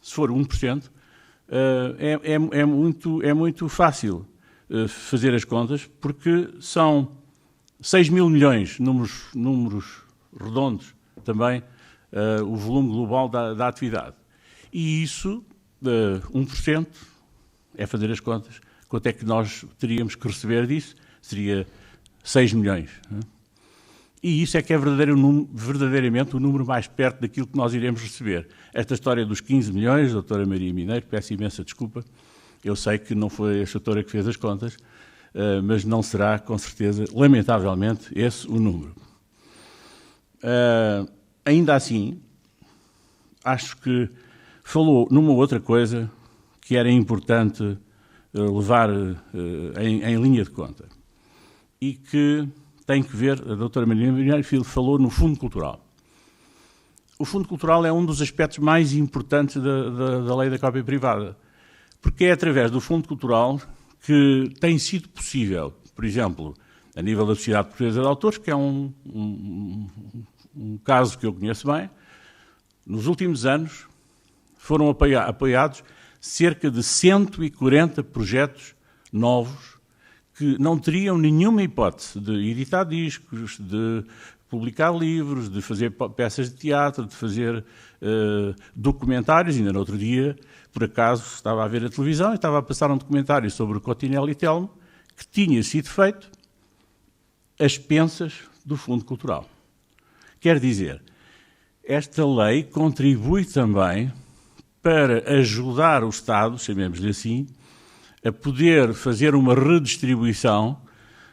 Se for 1%, é muito fácil fazer as contas, porque são 6 mil milhões, números redondos também, o volume global da atividade. E isso, 1%, é fazer as contas. Quanto é que nós teríamos que receber disso? Seria 6 milhões. E isso é que é verdadeiramente o número mais perto daquilo que nós iremos receber. Esta história dos 15 milhões, doutora Maria Mineiro, peço imensa desculpa, eu sei que não foi a doutora que fez as contas, mas não será, com certeza, lamentavelmente, esse o número. Ainda assim, acho que falou numa outra coisa que era importante levar em linha de conta e que tem que ver, a doutora Maria Mineiro Filho falou no Fundo Cultural. O Fundo Cultural é um dos aspectos mais importantes da lei da cópia privada, porque é através do Fundo Cultural que tem sido possível, por exemplo, a nível da Sociedade Portuguesa de Autores, que é um caso que eu conheço bem, nos últimos anos foram apoiados cerca de 140 projetos novos que não teriam nenhuma hipótese de editar discos, de publicar livros, de fazer peças de teatro, de fazer documentários. Ainda no outro dia, por acaso, estava a ver a televisão e estava a passar um documentário sobre o Cotinelli Telmo, que tinha sido feito às expensas do Fundo Cultural. Quer dizer, esta lei contribui também para ajudar o Estado, chamemos-lhe assim, a poder fazer uma redistribuição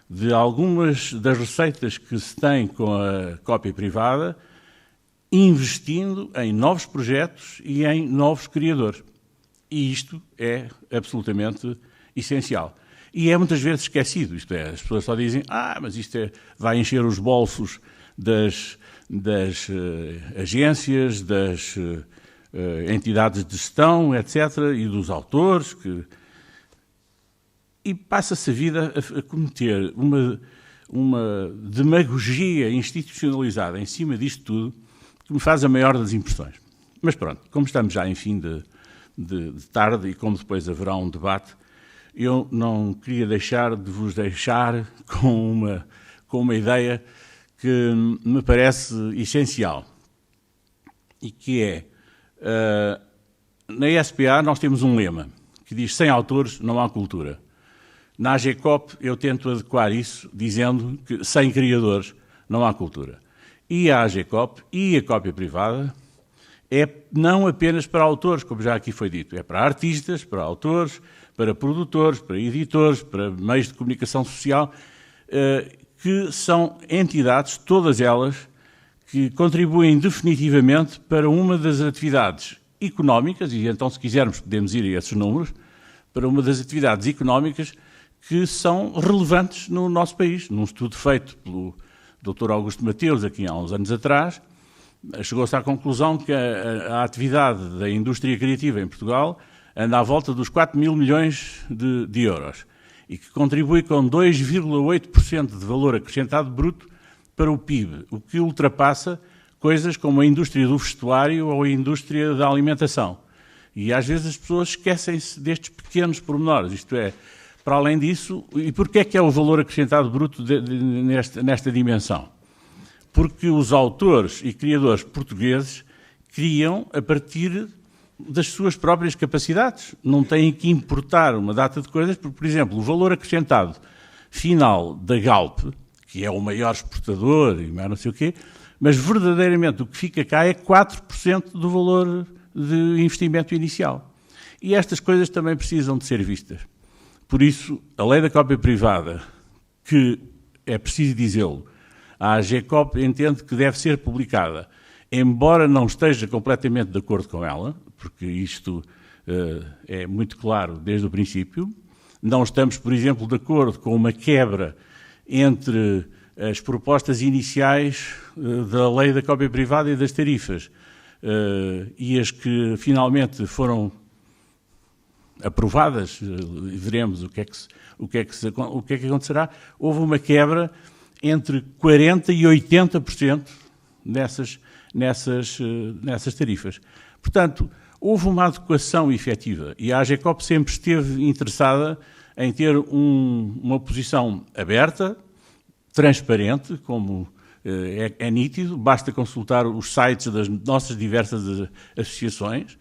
de algumas das receitas que se tem com a cópia privada, investindo em novos projetos e em novos criadores. E isto é absolutamente essencial. E é muitas vezes esquecido, isto é, as pessoas só dizem mas isto vai encher os bolsos das agências, das entidades de gestão, etc., e dos autores, e passa-se a vida a cometer uma demagogia institucionalizada em cima disto tudo, que me faz a maior das impressões. Mas pronto, como estamos já em fim de tarde e como depois haverá um debate, eu não queria deixar de vos deixar com uma ideia que me parece essencial, e que é, na SPA nós temos um lema que diz: sem autores não há cultura. Na AGCOP eu tento adequar isso dizendo que sem criadores não há cultura. E a AGCOP e a cópia privada é não apenas para autores, como já aqui foi dito, é para artistas, para autores, para produtores, para editores, para meios de comunicação social, que são entidades, todas elas, que contribuem definitivamente para uma das atividades económicas, e então, se quisermos, podemos ir a esses números, para uma das atividades económicas que são relevantes no nosso país. Num estudo feito pelo Dr. Augusto Mateus, aqui há uns anos atrás, chegou-se à conclusão que a atividade da indústria criativa em Portugal anda à volta dos 4 mil milhões de euros e que contribui com 2,8% de valor acrescentado bruto para o PIB, o que ultrapassa coisas como a indústria do vestuário ou a indústria da alimentação. E às vezes as pessoas esquecem-se destes pequenos pormenores, isto é, para além disso, e porquê é que é o valor acrescentado bruto nesta dimensão? Porque os autores e criadores portugueses criam a partir das suas próprias capacidades. Não têm que importar uma data de coisas, porque, por exemplo, o valor acrescentado final da Galp, que é o maior exportador e mais não sei o quê, mas verdadeiramente o que fica cá é 4% do valor de investimento inicial. E estas coisas também precisam de ser vistas. Por isso, a lei da cópia privada, que é preciso dizê-lo, a AGCOP entende que deve ser publicada, embora não esteja completamente de acordo com ela, porque isto é muito claro desde o princípio. Não estamos, por exemplo, de acordo com uma quebra entre as propostas iniciais da lei da cópia privada e das tarifas e as que finalmente foram aprovadas, veremos o que é que acontecerá. Houve uma quebra entre 40% e 80% nessas tarifas. Portanto, houve uma adequação efetiva e a AGCOP sempre esteve interessada em ter uma posição aberta, transparente, como é nítido, basta consultar os sites das nossas diversas associações,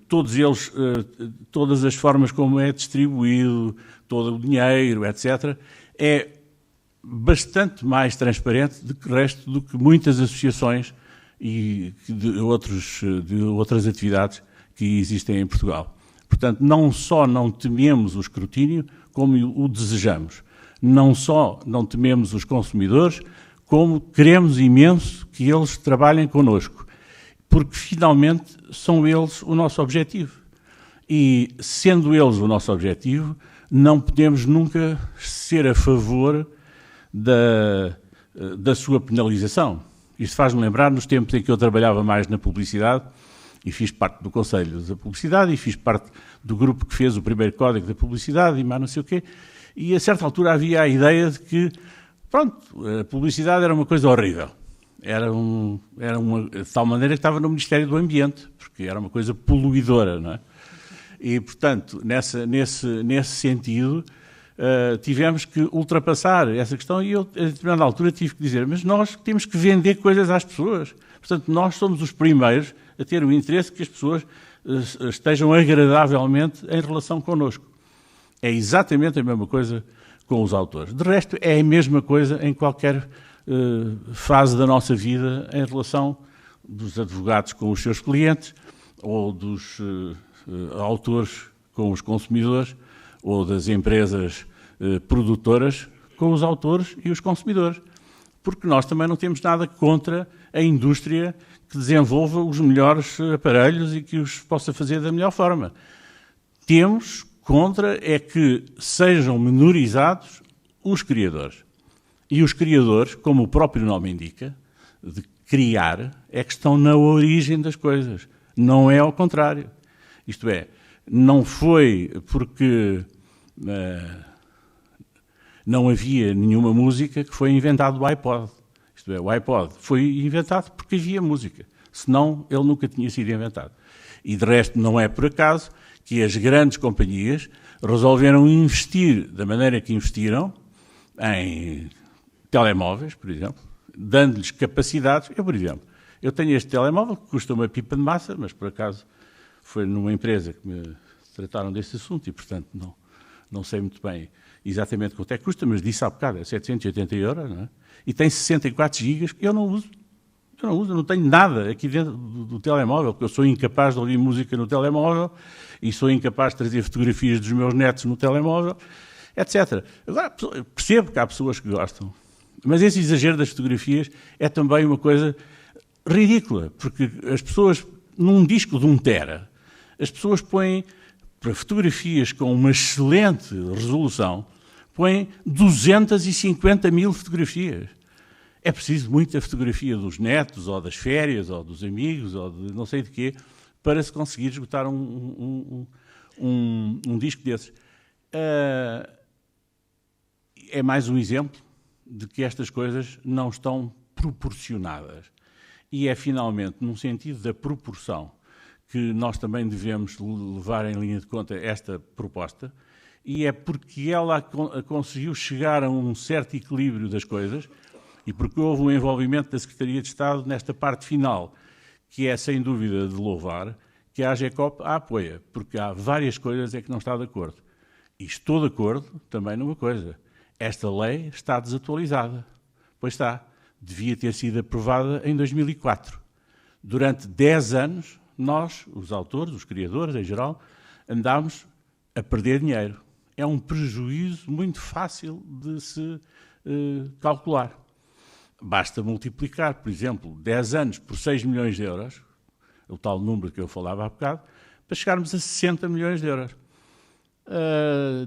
todos eles, todas as formas como é distribuído, todo o dinheiro, etc., é bastante mais transparente do que o resto, do que muitas associações e de outras atividades que existem em Portugal. Portanto, não só não tememos o escrutínio, como o desejamos. Não só não tememos os consumidores, como queremos imenso que eles trabalhem connosco, porque finalmente são eles o nosso objetivo. E, sendo eles o nosso objetivo, não podemos nunca ser a favor da sua penalização. Isto faz-me lembrar nos tempos em que eu trabalhava mais na publicidade, e fiz parte do Conselho da Publicidade, e fiz parte do grupo que fez o primeiro Código da Publicidade, e mais não sei o quê, e a certa altura havia a ideia de que, pronto, a publicidade era uma coisa horrível. Era de tal maneira que estava no Ministério do Ambiente, porque era uma coisa poluidora, não é? E, portanto, nesse sentido, tivemos que ultrapassar essa questão e eu, a determinada altura, tive que dizer, mas nós temos que vender coisas às pessoas. Portanto, nós somos os primeiros a ter o interesse que as pessoas estejam agradavelmente em relação connosco. É exatamente a mesma coisa com os autores. De resto, é a mesma coisa em qualquer fase da nossa vida em relação dos advogados com os seus clientes ou dos autores com os consumidores ou das empresas produtoras com os autores e os consumidores. Porque nós também não temos nada contra a indústria que desenvolva os melhores aparelhos e que os possa fazer da melhor forma. Temos contra é que sejam menorizados os criadores. E os criadores, como o próprio nome indica, de criar, é que estão na origem das coisas. Não é ao contrário. Isto é, não foi porque não havia nenhuma música que foi inventado o iPod. Isto é, o iPod foi inventado porque havia música. Senão, ele nunca tinha sido inventado. E, de resto, não é por acaso que as grandes companhias resolveram investir da maneira que investiram em telemóveis, por exemplo, dando-lhes capacidades. Eu, por exemplo, eu tenho este telemóvel que custa uma pipa de massa, mas, por acaso, foi numa empresa que me trataram desse assunto e, portanto, não sei muito bem exatamente quanto é que custa, mas disse há bocado, é 780 euros, não é? E tem 64 gigas que eu não uso. Eu não tenho nada aqui dentro do telemóvel, porque eu sou incapaz de ouvir música no telemóvel e sou incapaz de trazer fotografias dos meus netos no telemóvel, etc. Agora, percebo que há pessoas que gostam, mas esse exagero das fotografias é também uma coisa ridícula, porque as pessoas, num disco de 1 tera, as pessoas põem, para fotografias com uma excelente resolução, põem 250 mil fotografias. É preciso muita fotografia dos netos, ou das férias, ou dos amigos, ou de não sei de quê, para se conseguir esgotar um disco desses. É mais um exemplo de que estas coisas não estão proporcionadas. E é, finalmente, num sentido da proporção, que nós também devemos levar em linha de conta esta proposta, e é porque ela conseguiu chegar a um certo equilíbrio das coisas, e porque houve um envolvimento da Secretaria de Estado nesta parte final, que é, sem dúvida, de louvar, que a AGECOP a apoia, porque há várias coisas em que não está de acordo. E estou de acordo também numa coisa. Esta lei está desatualizada. Pois está. Devia ter sido aprovada em 2004. Durante 10 anos, nós, os autores, os criadores em geral, andámos a perder dinheiro. É um prejuízo muito fácil de se calcular. Basta multiplicar, por exemplo, 10 anos por 6 milhões de euros, o tal número que eu falava há bocado, para chegarmos a 60 milhões de euros.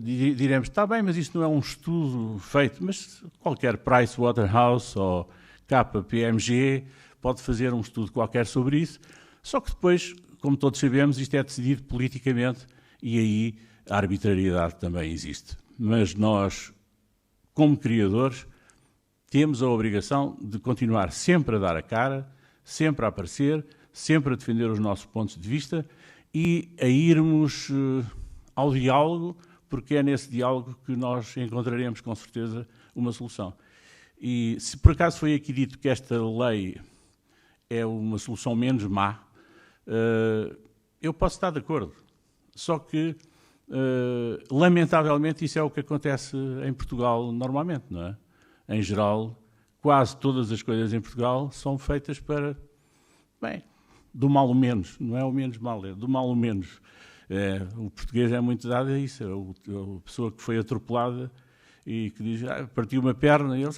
Diremos, está bem, mas isso não é um estudo feito, mas qualquer Pricewaterhouse ou KPMG pode fazer um estudo qualquer sobre isso, só que depois, como todos sabemos, isto é decidido politicamente e aí a arbitrariedade também existe. Mas nós, como criadores, temos a obrigação de continuar sempre a dar a cara, sempre a aparecer, sempre a defender os nossos pontos de vista e a irmos ao diálogo, porque é nesse diálogo que nós encontraremos, com certeza, uma solução. E se por acaso foi aqui dito que esta lei é uma solução menos má, eu posso estar de acordo. Só que, lamentavelmente, isso é o que acontece em Portugal normalmente, não é? em geral, quase todas as coisas em Portugal são feitas para, bem, do mal o menos, não é o menos mal, é do mal o menos. O português é muito dado a isso, a pessoa que foi atropelada e que diz, partiu uma perna, e eles,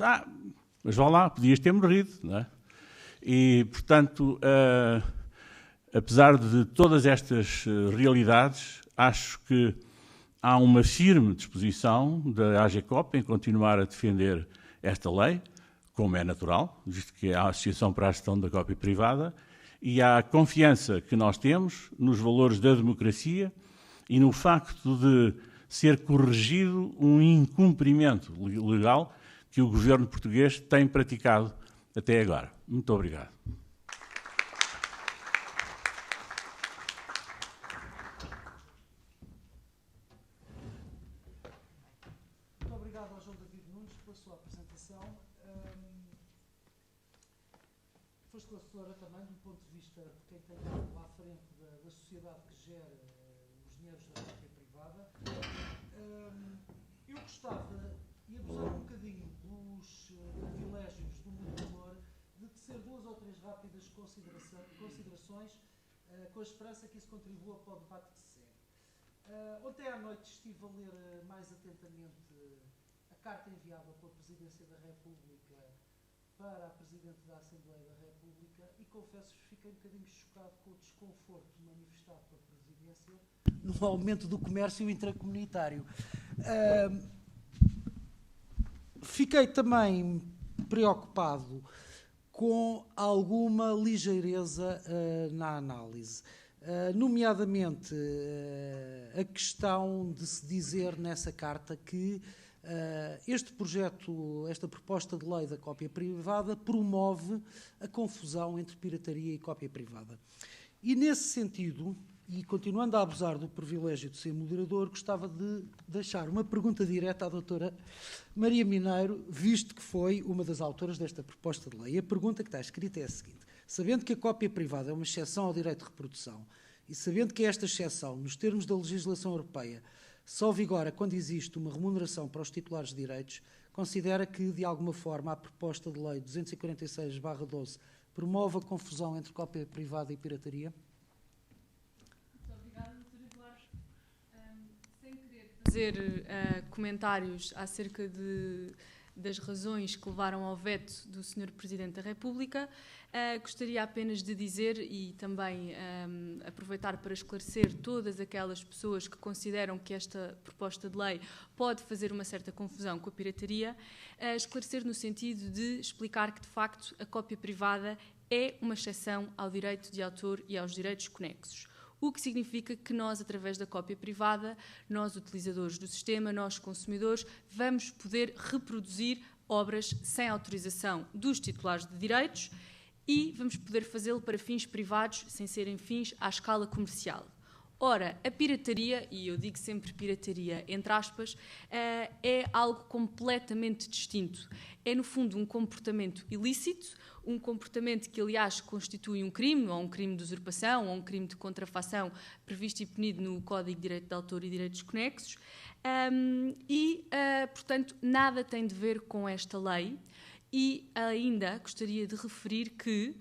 mas vá lá, podias ter morrido, não é? E, portanto, apesar de todas estas realidades, acho que há uma firme disposição da AGCOP em continuar a defender esta lei, como é natural, visto que é a Associação para a Gestão da Cópia Privada, e há a confiança que nós temos nos valores da democracia e no facto de ser corrigido um incumprimento legal que o governo português tem praticado até agora. Muito obrigado. Muito obrigado ao João David Nunes pela sua apresentação. Foi esclarecedora também, do ponto de vista de quem tem estado à frente da sociedade que gera os dinheiros da cópia privada. Eu gostava, e abusando um bocadinho dos privilégios do moderador, de tecer 2 ou 3 rápidas considerações, com a esperança que isso contribua para o debate que se segue. Ontem à noite estive a ler mais atentamente a carta enviada pela Presidência da República para a Presidente da Assembleia da República e confesso-vos que fiquei um bocadinho chocado com o desconforto manifestado pela Presidência no aumento do comércio intracomunitário. Fiquei também preocupado com alguma ligeireza na análise, nomeadamente a questão de se dizer nessa carta que este projeto, esta proposta de lei da cópia privada promove a confusão entre pirataria e cópia privada. E nesse sentido, e continuando a abusar do privilégio de ser moderador, gostava de deixar uma pergunta direta à doutora Maria Mineiro, visto que foi uma das autoras desta proposta de lei. E a pergunta que está escrita é a seguinte: sabendo que a cópia privada é uma exceção ao direito de reprodução e sabendo que esta exceção, nos termos da legislação europeia, só vigora quando existe uma remuneração para os titulares de direitos, considera que, de alguma forma, a proposta de lei 246/12 promove a confusão entre cópia privada e pirataria? Muito obrigada, doutora Eduardo. Sem querer fazer comentários acerca das razões que levaram ao veto do Sr. Presidente da República, gostaria apenas de dizer e também aproveitar para esclarecer todas aquelas pessoas que consideram que esta proposta de lei pode fazer uma certa confusão com a pirataria, esclarecer no sentido de explicar que, de facto, a cópia privada é uma exceção ao direito de autor e aos direitos conexos. O que significa que nós, através da cópia privada, nós, utilizadores do sistema, nós, consumidores, vamos poder reproduzir obras sem autorização dos titulares de direitos e vamos poder fazê-lo para fins privados, sem serem fins à escala comercial. Ora, a pirataria, e eu digo sempre pirataria entre aspas, é algo completamente distinto. É, no fundo, um comportamento ilícito, um comportamento que, aliás, constitui um crime, ou um crime de usurpação, ou um crime de contrafação, previsto e punido no Código de Direito de Autor e Direitos Conexos, portanto, nada tem de ver com esta lei. E ainda gostaria de referir que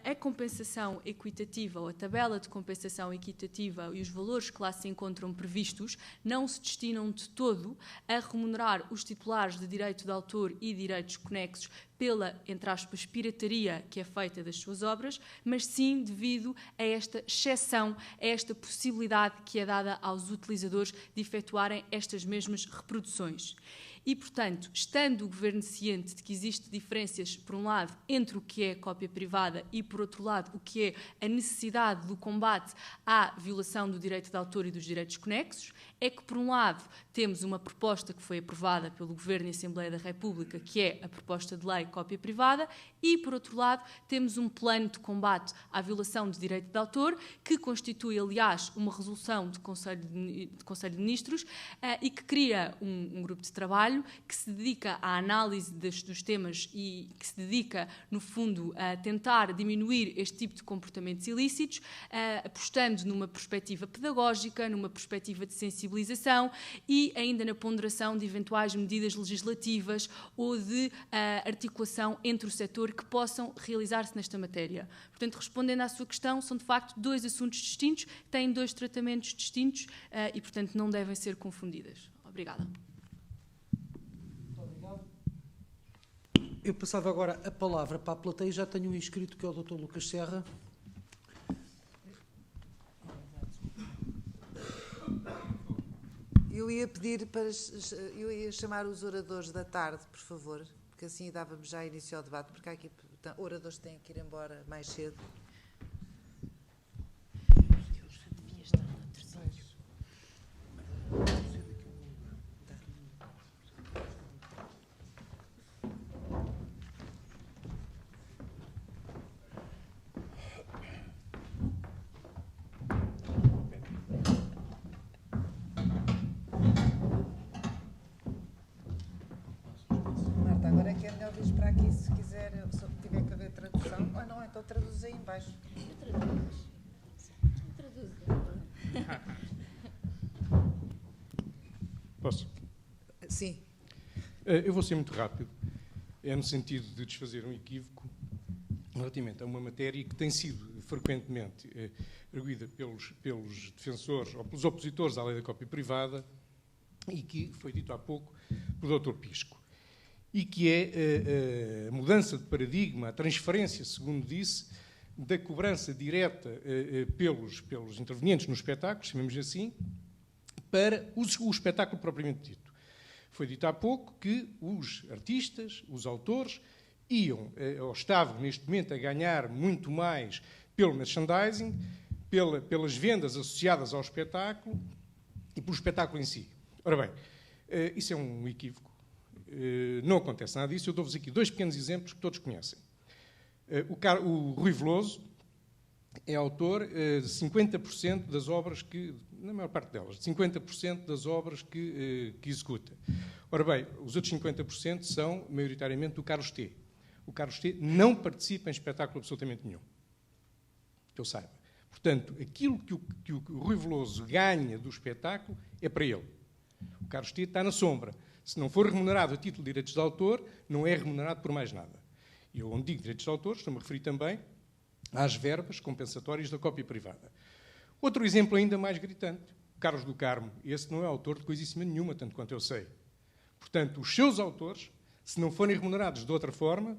a compensação equitativa, ou a tabela de compensação equitativa e os valores que lá se encontram previstos não se destinam de todo a remunerar os titulares de direito de autor e direitos conexos pela, entre aspas, pirataria que é feita das suas obras, mas sim devido a esta exceção, a esta possibilidade que é dada aos utilizadores de efetuarem estas mesmas reproduções. E, portanto, estando o Governo ciente de que existem diferenças, por um lado, entre o que é cópia privada e, por outro lado, o que é a necessidade do combate à violação do direito de autor e dos direitos conexos, é que, por um lado, temos uma proposta que foi aprovada pelo Governo e Assembleia da República, que é a proposta de lei cópia privada, e, por outro lado, temos um plano de combate à violação do direito de autor, que constitui, aliás, uma resolução do Conselho de Ministros e que cria um grupo de trabalho trabalho que se dedica à análise dos temas e que se dedica, no fundo, a tentar diminuir este tipo de comportamentos ilícitos, apostando numa perspectiva pedagógica, numa perspectiva de sensibilização e ainda na ponderação de eventuais medidas legislativas ou de articulação entre o setor que possam realizar-se nesta matéria. Portanto, respondendo à sua questão, são de facto dois assuntos distintos, têm dois tratamentos distintos e, portanto, não devem ser confundidas. Obrigada. Muito obrigado. Eu passava agora a palavra para a plateia e já tenho um inscrito que é o Dr. Lucas Serra. Eu ia pedir eu ia chamar os oradores da tarde, por favor, porque assim dávamos já início ao debate, porque há aqui oradores que têm que ir embora mais cedo. Marta, agora é que é melhor vir para aqui se quiser, se tiver que haver tradução. Ah, não, então traduz aí em baixo. Posso? Sim. Eu vou ser muito rápido. É no sentido de desfazer um equívoco relativamente a uma matéria que tem sido frequentemente arguida pelos defensores ou pelos opositores à lei da cópia privada e que foi dito há pouco pelo Dr. Pisco. E que é a mudança de paradigma, a transferência, segundo disse, da cobrança direta pelos intervenientes no espetáculo, chamemos assim, para o espetáculo propriamente dito. Foi dito há pouco que os artistas, os autores, iam, ou estavam neste momento a ganhar muito mais pelo merchandising, pelas vendas associadas ao espetáculo e pelo espetáculo em si. Ora bem, isso é um equívoco. Não acontece nada disso. Eu dou-vos aqui dois pequenos exemplos que todos conhecem. O Rui Veloso é autor de 50% das obras que, na maior parte delas, de 50% das obras que executa. Ora bem, os outros 50% são, maioritariamente, do Carlos T. O Carlos T não participa em espetáculo absolutamente nenhum. Que eu saiba. Portanto, aquilo que o Rui Veloso ganha do espetáculo é para ele. O Carlos T está na sombra. Se não for remunerado a título de direitos de autor, não é remunerado por mais nada. E eu, onde digo direitos de autor, estou-me a referir também às verbas compensatórias da cópia privada. Outro exemplo ainda mais gritante, Carlos do Carmo. Esse não é autor de coisíssima nenhuma, tanto quanto eu sei. Portanto, os seus autores, se não forem remunerados de outra forma,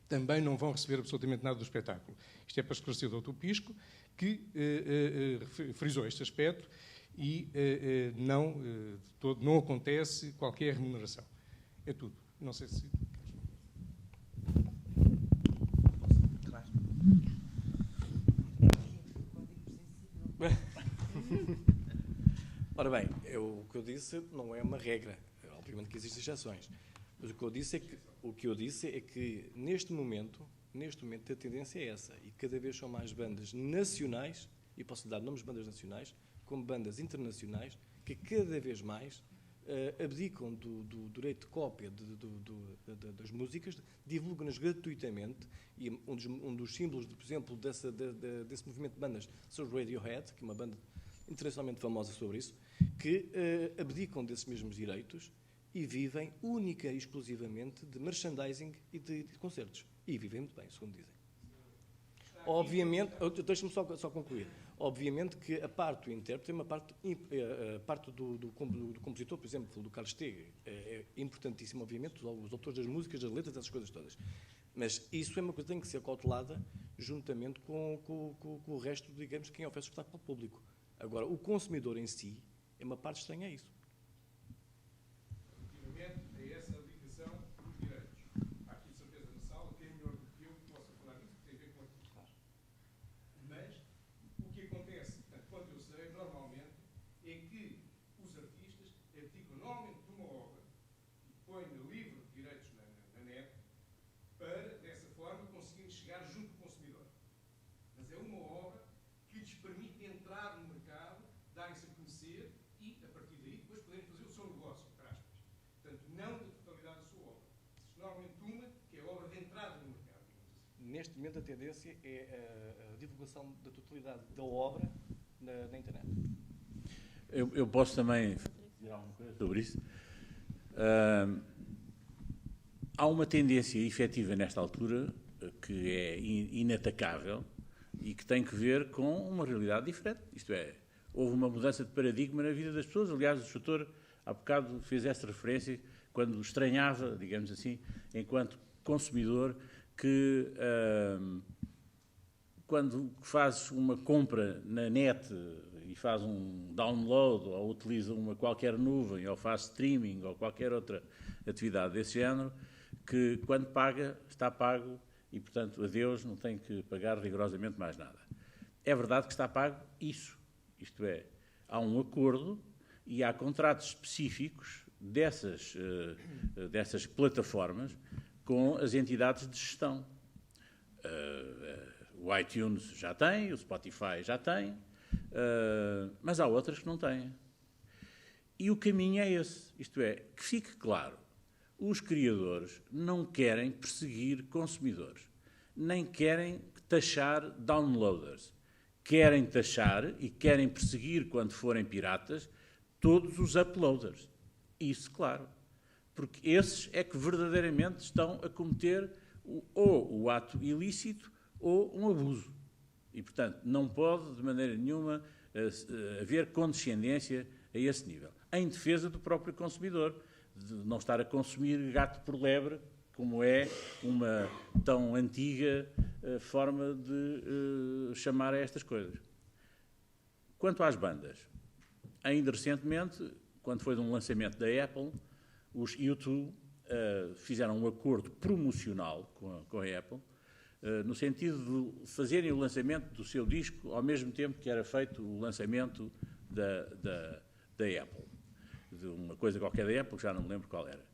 também não vão receber absolutamente nada do espetáculo. Isto é para esclarecer o Dr. Pisco, que frisou este aspecto e não acontece qualquer remuneração. É tudo. Não sei se... Ora bem, o que eu disse não é uma regra. Obviamente que existem exceções. Mas o que eu disse é que neste momento a tendência é essa. E cada vez são mais bandas nacionais, e posso dar nomes de bandas nacionais, como bandas internacionais, que cada vez mais abdicam do direito de cópia das músicas, divulgam-nas gratuitamente, e um dos símbolos, por exemplo, desse movimento de bandas, são os Radiohead, que é uma banda internacionalmente famosa sobre isso, que abdicam desses mesmos direitos e vivem única e exclusivamente de merchandising e de concertos. E vivem muito bem, segundo dizem. Obviamente, deixe-me só concluir. Obviamente que a parte do intérprete é uma parte, a parte do compositor, por exemplo, do Carlos T, é importantíssimo, obviamente, os autores das músicas, das letras, essas coisas todas. Mas isso é uma coisa que tem que ser cautelada juntamente com o resto, digamos, quem oferece o espetáculo ao público. Agora, o consumidor em si é uma parte estranha a isso. Relativamente a essa abdicação dos direitos, há aqui de certeza na sala que é melhor do que eu que possa falar disso, que tem a ver com aquilo que faz. Mas o que acontece, tanto quanto eu sei, normalmente, é que os artistas abdicam normalmente de uma obra e põem no livro de direitos na net para, dessa forma, conseguirem chegar junto do consumidor. Mas é uma obra que lhes permite entrar no mercado, darem-se a conhecer e, a partir daí, depois neste momento a tendência é a divulgação da totalidade da obra na internet. Eu posso também dizer alguma coisa sobre isso. Há uma tendência efetiva nesta altura que é inatacável e que tem que ver com uma realidade diferente. Isto é, houve uma mudança de paradigma na vida das pessoas. Aliás, o doutor há bocado fez esta referência quando estranhava, digamos assim, enquanto consumidor, que quando faz uma compra na net e faz um download ou utiliza uma qualquer nuvem ou faz streaming ou qualquer outra atividade desse género, que quando paga, está pago e, portanto, adeus, não tem que pagar rigorosamente mais nada. É verdade que está pago isso. Isto é, há um acordo e há contratos específicos dessas plataformas com as entidades de gestão. O iTunes já tem, o Spotify já tem, mas há outras que não têm. E o caminho é esse, isto é, que fique claro, os criadores não querem perseguir consumidores, nem querem taxar downloaders. Querem taxar e querem perseguir, quando forem piratas, todos os uploaders. Isso, claro. Porque esses é que verdadeiramente estão a cometer ou o ato ilícito ou um abuso. E, portanto, não pode, de maneira nenhuma, haver condescendência a esse nível. Em defesa do próprio consumidor, de não estar a consumir gato por lebre, como é uma tão antiga forma de chamar a estas coisas. Quanto às bandas, ainda recentemente, quando foi de um lançamento da Apple, os U2 fizeram um acordo promocional com a Apple, no sentido de fazerem o lançamento do seu disco ao mesmo tempo que era feito o lançamento da Apple. De uma coisa qualquer da Apple, já não me lembro qual era.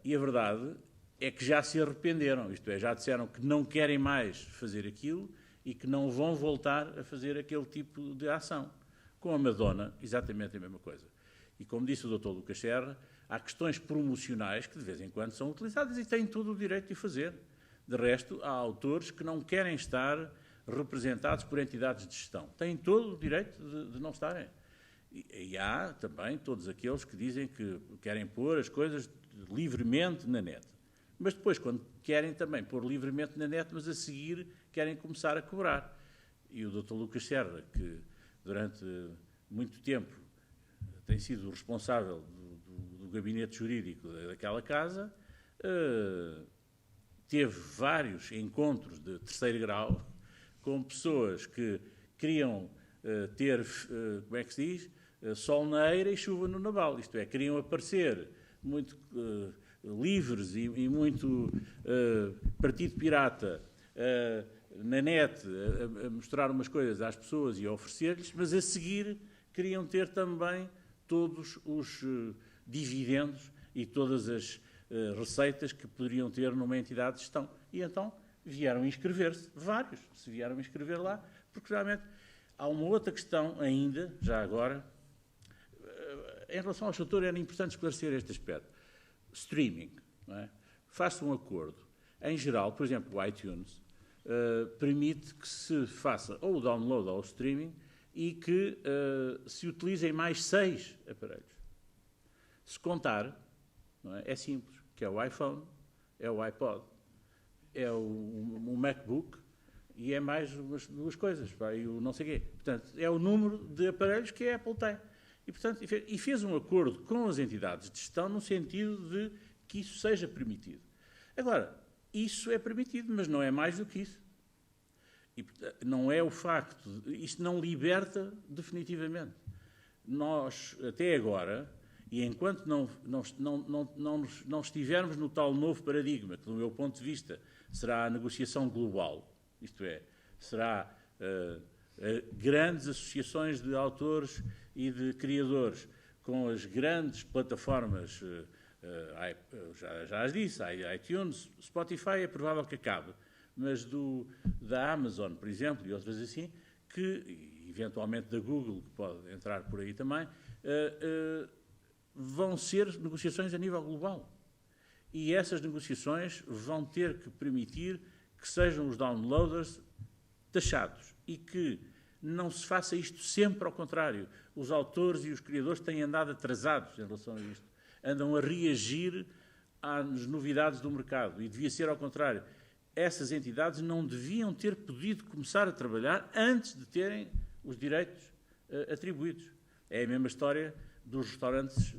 E a verdade é que já se arrependeram, isto é, já disseram que não querem mais fazer aquilo e que não vão voltar a fazer aquele tipo de ação. Com a Madonna, exatamente a mesma coisa. E como disse o Dr. Lucas Serra, há questões promocionais que de vez em quando são utilizadas e têm todo o direito de fazer. De resto, há autores que não querem estar representados por entidades de gestão. Têm todo o direito de não estarem. E há também todos aqueles que dizem que querem pôr as coisas livremente na net. Mas depois, quando querem também pôr livremente na net, mas a seguir querem começar a cobrar. E o Dr. Lucas Serra, que durante muito tempo tem sido o responsável do gabinete jurídico daquela casa, teve vários encontros de terceiro grau com pessoas que queriam ter, como é que se diz, sol na eira e chuva no naval. Isto é, queriam aparecer muito livres e muito partido pirata na net, a mostrar umas coisas às pessoas e a oferecer-lhes, mas a seguir queriam ter também todos os dividendos e todas as receitas que poderiam ter numa entidade de gestão. E então vieram inscrever-se, vários se vieram inscrever lá, porque realmente há uma outra questão ainda, já agora, em relação ao setor era importante esclarecer este aspecto. Streaming, não é? Faz-se um acordo. Em geral, por exemplo, o iTunes permite que se faça ou o download ou o streaming e que se utilizem mais 6 aparelhos. Se contar, não é? É simples, que é o iPhone, é o iPod, é o MacBook e é mais umas duas coisas, e o não sei quê. Portanto, é o número de aparelhos que a Apple tem. E, portanto, fez um acordo com as entidades de gestão no sentido de que isso seja permitido. Agora, isso é permitido, mas não é mais do que isso. E não é o facto, isto não liberta definitivamente. Nós, até agora, e enquanto não estivermos no tal novo paradigma, que do meu ponto de vista será a negociação global, isto é, será grandes associações de autores e de criadores com as grandes plataformas, já as disse, iTunes, Spotify é provável que acabe, mas da Amazon, por exemplo, e outras assim, que eventualmente da Google, que pode entrar por aí também, vão ser negociações a nível global. E essas negociações vão ter que permitir que sejam os downloaders taxados e que não se faça isto sempre ao contrário. Os autores e os criadores têm andado atrasados em relação a isto. Andam a reagir às novidades do mercado e devia ser ao contrário. Essas entidades não deviam ter podido começar a trabalhar antes de terem os direitos atribuídos. É a mesma história dos restaurantes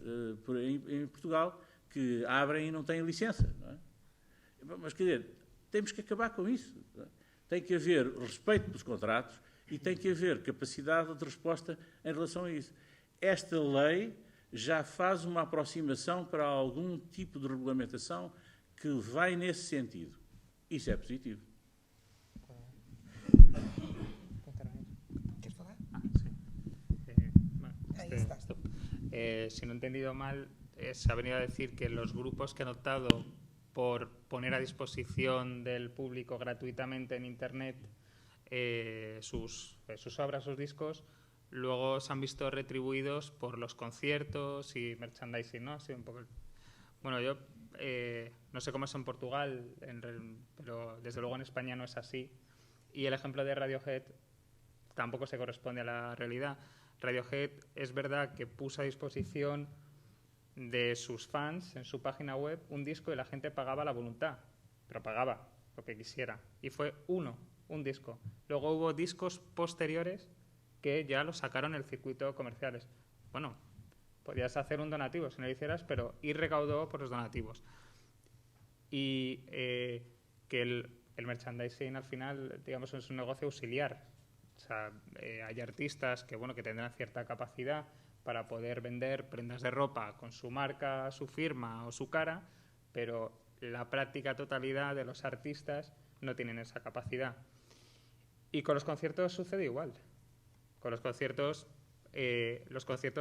em Portugal que abrem e não têm licença. Não é? Mas, quer dizer, temos que acabar com isso. Não é? Tem que haver respeito pelos contratos e tem que haver capacidade de resposta em relação a isso. Esta lei já faz uma aproximação para algum tipo de regulamentação que vai nesse sentido. Isso é positivo. ¿Quieres falar? Ahí Sí. estás. Si no he entendido mal, se ha venido a decir que los grupos que han optado por poner a disposición del público gratuitamente en Internet sus obras, sus discos, luego se han visto retribuidos por los conciertos y merchandising, ¿no? Así un poco. Bueno, yo no sé cómo es en Portugal, pero desde luego en España no es así. Y el ejemplo de Radiohead tampoco se corresponde a la realidad. Radiohead es verdad que puso a disposición de sus fans en su página web un disco y la gente pagaba la voluntad, pero pagaba lo que quisiera. Y fue un disco. Luego hubo discos posteriores que ya los sacaron en el circuito comerciales. Bueno, podías hacer un donativo si no lo hicieras, pero ir recaudó por los donativos. Y que el merchandising al final, digamos, es un negocio auxiliar. O sea, hay artistas que, bueno, que tendrán cierta capacidad para poder vender prendas de ropa con su marca, su firma o su cara, pero la práctica totalidad de los artistas no tienen esa capacidad. Y con los conciertos sucede igual. Con los conciertos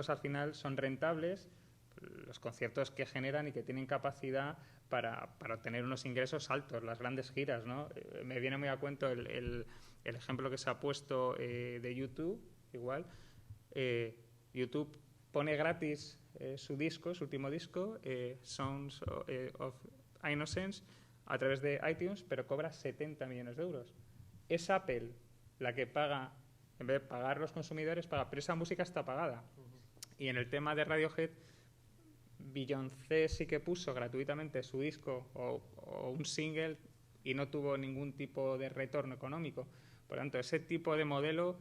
al final son rentables, los conciertos que generan y que tienen capacidad para obtener unos ingresos altos, las grandes giras, ¿no? Me viene muy a cuento el ejemplo que se ha puesto de YouTube, igual. YouTube pone gratis su disco, su último disco, Songs of Innocence, a través de iTunes, pero cobra 70 millones de euros. Es Apple la que paga, en vez de pagar los consumidores, paga, pero esa música está pagada. Y en el tema de Radiohead, Beyoncé sí que puso gratuitamente su disco o un single y no tuvo ningún tipo de retorno económico. Por lo tanto, ese tipo de modelo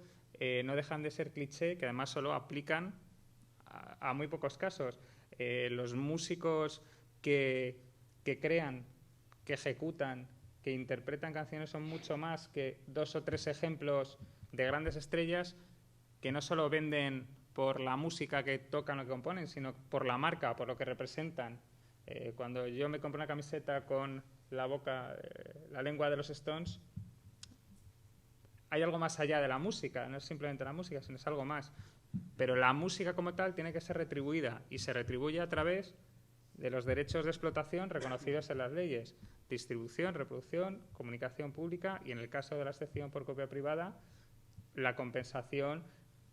no dejan de ser cliché, que además solo aplican a muy pocos casos. Los músicos que crean, que ejecutan, que interpretan canciones son mucho más que 2 o 3 ejemplos de grandes estrellas que no solo venden por la música que tocan o que componen, sino por la marca, por lo que representan. Cuando yo me compro una camiseta con la lengua de los Stones, hay algo más allá de la música, no es simplemente la música, sino es algo más. Pero la música como tal tiene que ser retribuida y se retribuye a través de los derechos de explotación reconocidos en las leyes: distribución, reproducción, comunicación pública y, en el caso de la excepción por copia privada, la compensación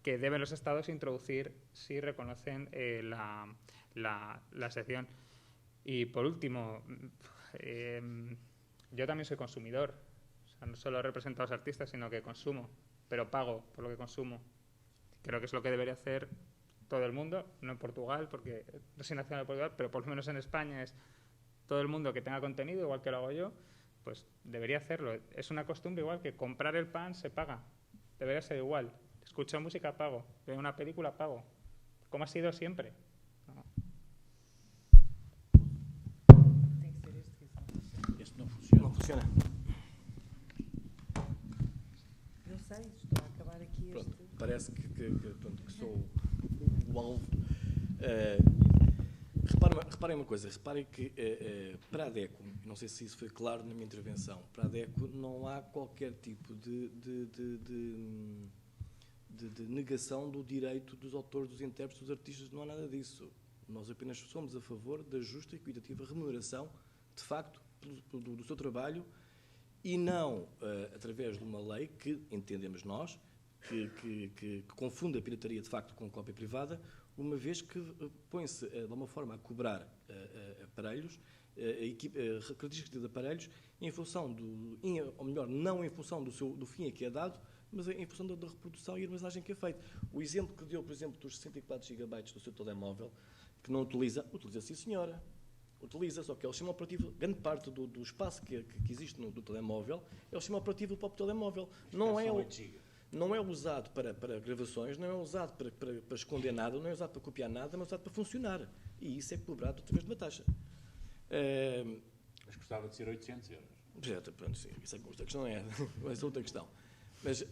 que deben los Estados introducir si reconocen la excepción. Y, por último, yo también soy consumidor. O sea, no solo represento a los artistas, sino que consumo, pero pago por lo que consumo. Creo que es lo que debería hacer todo el mundo, no en Portugal, porque no soy nacional de Portugal, pero por lo menos en España es todo el mundo que tenga contenido, igual que lo hago yo, pues debería hacerlo. Es una costumbre igual que comprar el pan se paga. Debería ser igual. Escucho música, pago. Veo una película, pago. Como ha sido siempre. ¿No? Este não funciona. Não funciona. Eu sei, estou a acabar aqui Pronto, este... parece que sou o alvo. Reparem uma coisa, reparem que para a DECO, não sei se isso foi claro na minha intervenção, para a DECO não há qualquer tipo de negação do direito dos autores, dos intérpretes, dos artistas, não há nada disso. Nós apenas somos a favor da justa e equitativa remuneração, de facto, do seu trabalho e não através de uma lei que, entendemos nós, que confunde a pirataria de facto com cópia privada, uma vez que põe-se de uma forma a cobrar aparelhos características de aparelhos em função ou melhor, não em função do fim a que é dado, mas em função da reprodução e armazenagem que é feita. O exemplo que deu, por exemplo, dos 64 GB do seu telemóvel, que não utiliza sim senhora. Utiliza, só que é o sistema operativo, grande parte do espaço que existe no telemóvel é o sistema operativo do próprio telemóvel. Não é usado para gravações, não é usado para esconder nada, não é usado para copiar nada, mas é usado para funcionar. E isso é cobrado através de uma taxa. Mas gostava de ser 800 euros. Pronto, sim, essa questão essa é outra questão. Mas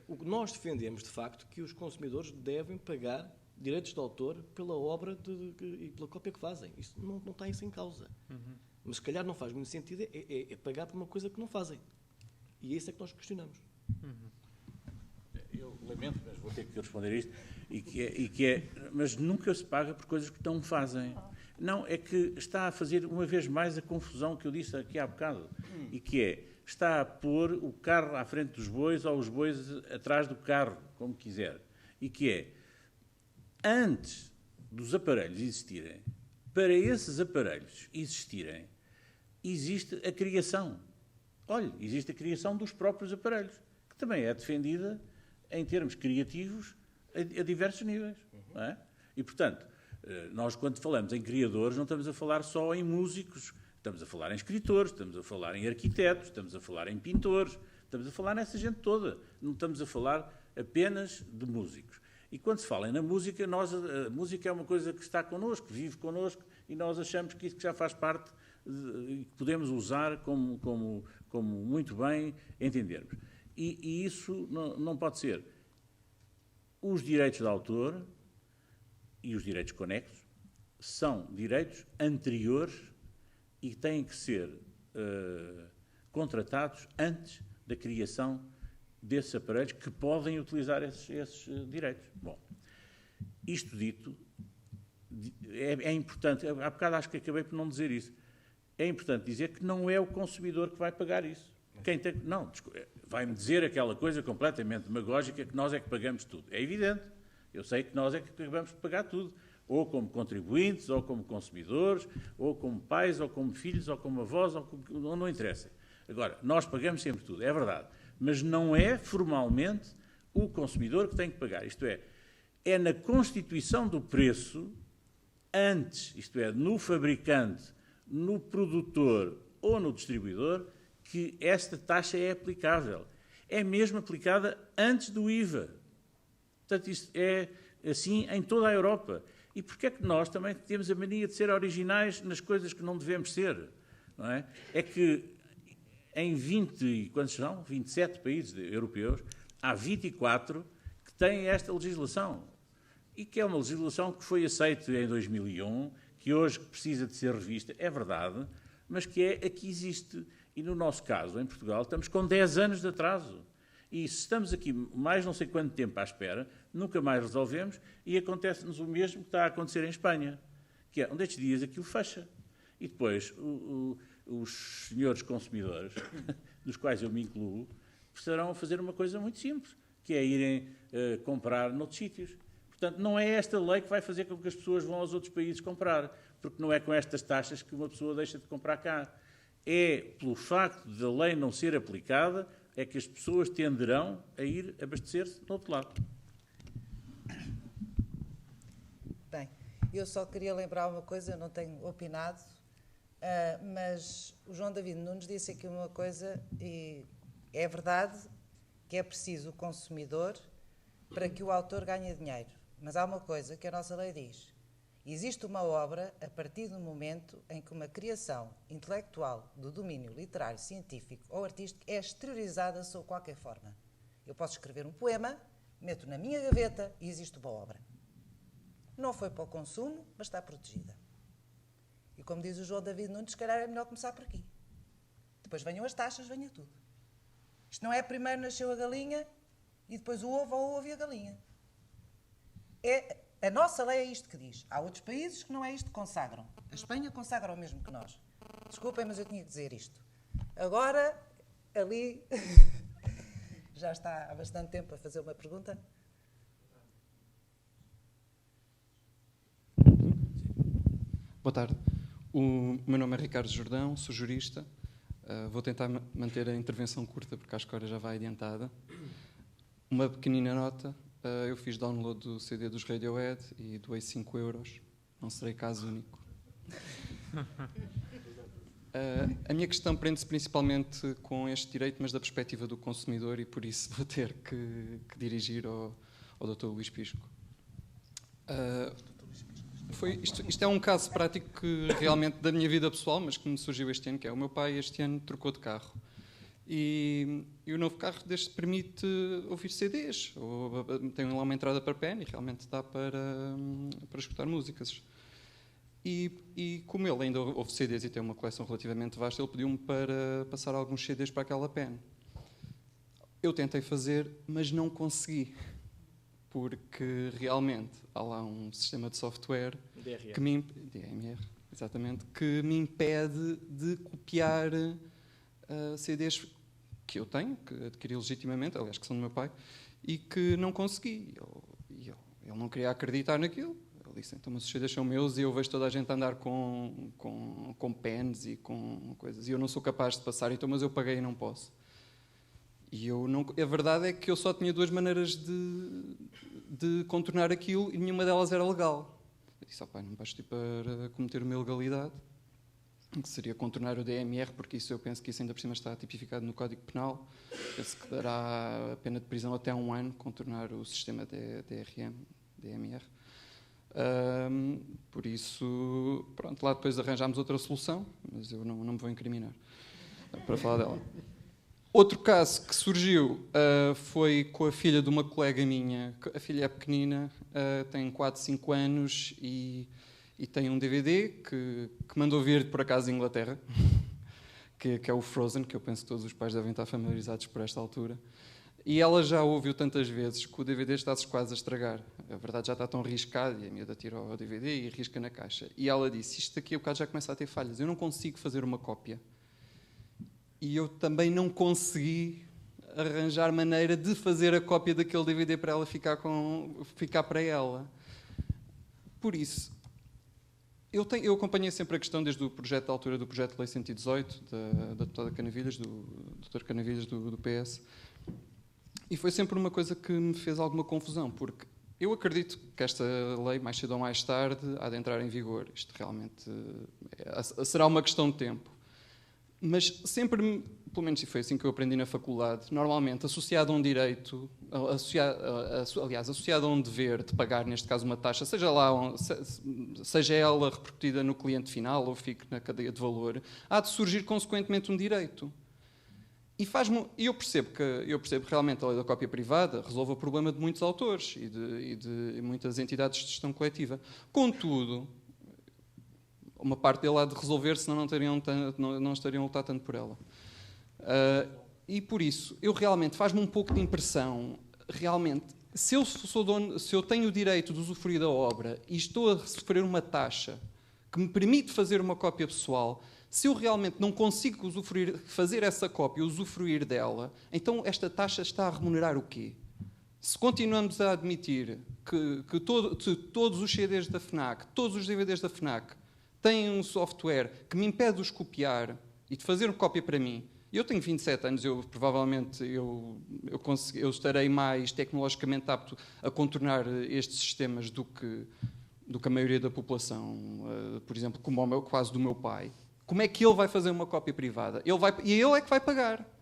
o que nós defendemos, de facto, que os consumidores devem pagar direitos de autor pela obra e pela cópia que fazem. Isso não está isso em causa. Mas se calhar não faz muito sentido é pagar por uma coisa que não fazem. E é isso é que nós questionamos. Eu lamento, mas vou ter que responder isto, mas nunca se paga por coisas que não fazem. Não, é que está a fazer uma vez mais a confusão que eu disse aqui há bocado, e que está a pôr o carro à frente dos bois ou os bois atrás do carro, como quiser. E que antes dos aparelhos existirem, para esses aparelhos existirem, existe a criação. Olha, existe a criação dos próprios aparelhos, que também é defendida em termos criativos a diversos níveis. Não é? E, portanto, nós, quando falamos em criadores, não estamos a falar só em músicos, estamos a falar em escritores, estamos a falar em arquitetos, estamos a falar em pintores, estamos a falar nessa gente toda. Não estamos a falar apenas de músicos. E quando se fala na música, a música é uma coisa que está connosco, vive connosco, e nós achamos que isso já faz parte e que podemos usar como muito bem entendermos. E isso não pode ser. Os direitos de autor e os direitos conexos são direitos anteriores e têm que ser contratados antes da criação desses aparelhos que podem utilizar esses direitos. Bom, isto dito, é importante, há bocado acho que acabei por não dizer isso, é importante dizer que não é o consumidor que vai pagar isso. Não, vai-me dizer aquela coisa completamente demagógica que nós é que pagamos tudo. É evidente, eu sei que nós é que acabamos de pagar tudo, ou como contribuintes, ou como consumidores, ou como pais, ou como filhos, ou como avós, não interessa. Agora, nós pagamos sempre tudo, é verdade, mas não é formalmente o consumidor que tem que pagar. Isto é na constituição do preço, antes, isto é, no fabricante, no produtor ou no distribuidor, que esta taxa é aplicável. É mesmo aplicada antes do IVA. Portanto, isto é assim em toda a Europa. E porquê é que nós também temos a mania de ser originais nas coisas que não devemos ser? Não é? É que em 27 países europeus, há 24 que têm esta legislação. E que é uma legislação que foi aceita em 2001, que hoje precisa de ser revista, é verdade, mas que é a que existe. E no nosso caso, em Portugal, estamos com 10 anos de atraso. E se estamos aqui mais não sei quanto tempo à espera, nunca mais resolvemos e acontece-nos o mesmo que está a acontecer em Espanha, que é, um destes dias aquilo fecha. E depois os senhores consumidores, dos quais eu me incluo, precisarão fazer uma coisa muito simples, que é irem comprar noutros sítios. Portanto, não é esta lei que vai fazer com que as pessoas vão aos outros países comprar, porque não é com estas taxas que uma pessoa deixa de comprar cá. É pelo facto da lei não ser aplicada é que as pessoas tenderão a ir abastecer-se do outro lado. Bem, eu só queria lembrar uma coisa, eu não tenho opinado, mas o João David Nunes disse aqui uma coisa, e é verdade que é preciso o consumidor para que o autor ganhe dinheiro. Mas há uma coisa que a nossa lei diz. Existe uma obra a partir do momento em que uma criação intelectual do domínio literário, científico ou artístico é exteriorizada sob qualquer forma. Eu posso escrever um poema, meto na minha gaveta e existe uma obra. Não foi para o consumo, mas está protegida. E como diz o João David Nunes, se calhar é melhor começar por aqui. Depois venham as taxas, venha tudo. Isto não é primeiro nasceu a galinha e depois o ovo ou o ovo e a galinha. A nossa lei é isto que diz. Há outros países que não é isto que consagram. A Espanha consagra o mesmo que nós. Desculpem, mas eu tinha que dizer isto. Agora, ali, já está há bastante tempo a fazer uma pergunta. Boa tarde. O meu nome é Ricardo Jordão, sou jurista. Vou tentar manter a intervenção curta, porque acho que a hora já vai adiantada. Uma pequenina nota. Eu fiz download do CD dos Radiohead e doei 5 euros. Não serei caso único. A minha questão prende-se principalmente com este direito, mas da perspectiva do consumidor, e por isso vou ter que dirigir ao Dr. Luís Pisco. Isto é um caso prático que realmente da minha vida pessoal, mas que me surgiu este ano, que é o meu pai este ano trocou de carro. E o novo carro deste permite ouvir CDs, ou tem lá uma entrada para pen e realmente dá para escutar músicas. E como ele ainda ouve CDs e tem uma coleção relativamente vasta, ele pediu-me para passar alguns CDs para aquela pen. Eu tentei fazer, mas não consegui. Porque realmente há lá um sistema de software DMR, exatamente, que me impede de copiar CDs que eu tenho, que adquiri legitimamente, aliás, que são do meu pai, e que não consegui. Ele não queria acreditar naquilo. Ele disse, então, mas os CDs são meus e eu vejo toda a gente andar com pens e com coisas. E eu não sou capaz de passar, então, mas eu paguei e não posso. E a verdade é que eu só tinha 2 maneiras de contornar aquilo e nenhuma delas era legal. Eu disse, pai, não basta para cometer uma ilegalidade, que seria contornar o DMR, porque isso eu penso que isso ainda por cima está tipificado no Código Penal. Penso que dará a pena de prisão até 1 ano, contornar o sistema DMR. Por isso, pronto, lá depois arranjámos outra solução, mas eu não me vou incriminar para falar dela. Outro caso que surgiu foi com a filha de uma colega minha. A filha é pequenina, tem 4, 5 anos e tem um DVD que mandou vir, por acaso, de Inglaterra, que é o Frozen, que eu penso que todos os pais devem estar familiarizados por esta altura. E ela já ouviu tantas vezes que o DVD está-se quase a estragar. A verdade já está tão riscado, e a miúda tira o DVD e risca na caixa. E ela disse, isto daqui a bocado já começa a ter falhas, eu não consigo fazer uma cópia. E eu também não consegui arranjar maneira de fazer a cópia daquele DVD para ela ficar para ela. Por isso, eu acompanhei sempre a questão desde o projeto da altura do projeto de lei 118, da deputada Canavilhas, do Dr. Canavilhas, do PS, e foi sempre uma coisa que me fez alguma confusão, porque eu acredito que esta lei, mais cedo ou mais tarde, há de entrar em vigor. Isto realmente será uma questão de tempo. Mas sempre, pelo menos foi assim que eu aprendi na faculdade, normalmente associado a um direito, associado a um dever de pagar, neste caso, uma taxa, seja ela repercutida no cliente final ou fique na cadeia de valor, há de surgir consequentemente um direito. E eu percebo que realmente a lei da cópia privada resolve o problema de muitos autores e de muitas entidades de gestão coletiva. Contudo, uma parte dele há de resolver, senão não estariam a lutar tanto por ela. E por isso, faz-me um pouco de impressão, realmente, se eu tenho o direito de usufruir da obra e estou a sofrer uma taxa que me permite fazer uma cópia pessoal, se eu realmente não consigo fazer essa cópia, usufruir dela, então esta taxa está a remunerar o quê? Se continuamos a admitir que todos os CDs da FNAC, todos os DVDs da FNAC, têm um software que me impede de os copiar e de fazer uma cópia para mim. Eu tenho 27 anos, provavelmente eu estarei mais tecnologicamente apto a contornar estes sistemas do que a maioria da população, por exemplo, como o caso do meu pai. Como é que ele vai fazer uma cópia privada? Ele é que vai pagar.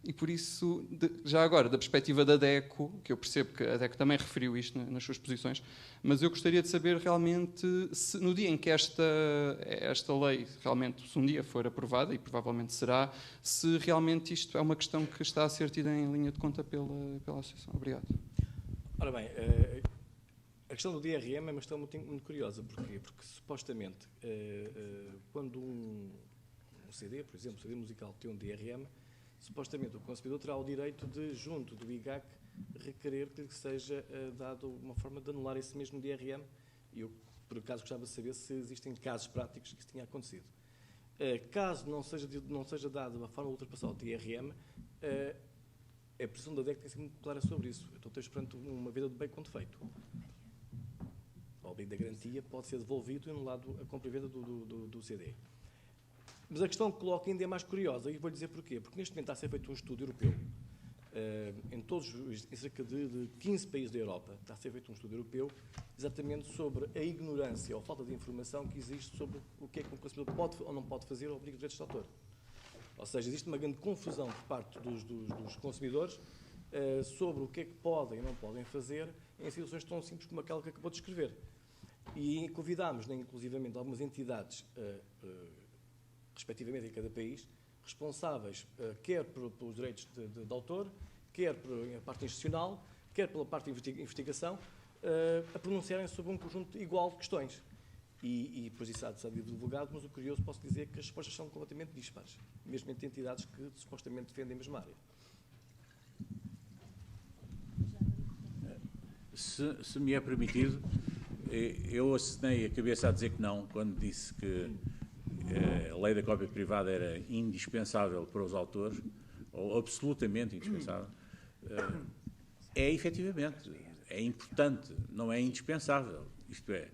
E por isso, já agora, da perspectiva da DECO, que eu percebo que a DECO também referiu isto nas suas posições, mas eu gostaria de saber realmente, se no dia em que esta lei realmente, se um dia for aprovada, e provavelmente será, se realmente isto é uma questão que está a ser tida em linha de conta pela Associação. Obrigado. Ora bem, a questão do DRM é uma questão muito curiosa. Porquê? Porque, supostamente, quando um CD, por exemplo, um CD musical tem um DRM, supostamente o consumidor terá o direito de, junto do IGAC, requerer que lhe seja dado uma forma de anular esse mesmo DRM. E eu, por acaso, gostava de saber se existem casos práticos que isso tenha acontecido. Caso não seja dado uma forma de ultrapassar o DRM, a posição da DEC tem sido muito clara sobre isso. Então, estou esperando uma vida de bem com defeito. obrigo da garantia, pode ser devolvido e anulado a compra e venda do CD. Mas a questão que coloco ainda é mais curiosa, e vou-lhe dizer porquê. Porque neste momento está a ser feito um estudo europeu, em cerca de 15 países da Europa, está a ser feito um estudo europeu exatamente sobre a ignorância ou falta de informação que existe sobre o que é que um consumidor pode ou não pode fazer ao abrigo dos direitos de autor. Ou seja, existe uma grande confusão por parte dos consumidores sobre o que é que podem e não podem fazer em situações tão simples como aquela que acabou de descrever. E convidámos, inclusivamente, algumas entidades, respectivamente em cada país, responsáveis quer pelos direitos de autor, quer pela parte institucional, quer pela parte de investigação, a pronunciarem sobre um conjunto igual de questões. E depois isso há de ser divulgado, mas o curioso posso dizer que as respostas são completamente dispares, mesmo entre entidades que supostamente defendem a mesma área. Se me é permitido, eu assinei a cabeça a dizer que não, quando disse que a lei da cópia privada era indispensável para os autores, ou absolutamente indispensável. É efetivamente, é importante, não é indispensável. Isto é,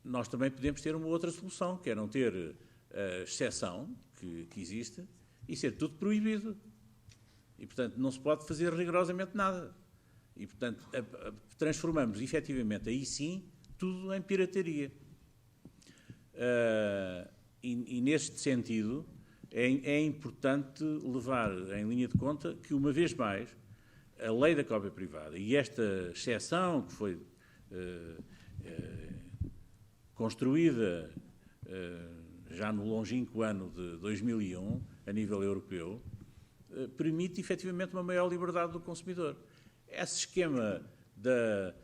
nós também podemos ter uma outra solução, que é não ter a exceção que existe e ser tudo proibido. E, portanto, não se pode fazer rigorosamente nada. E, portanto, transformamos, efetivamente, aí sim, tudo em pirataria. E neste sentido, é importante levar em linha de conta que, uma vez mais, a lei da cópia privada e esta exceção que foi construída já no longínquo ano de 2001, a nível europeu, permite efetivamente uma maior liberdade do consumidor. Esse esquema da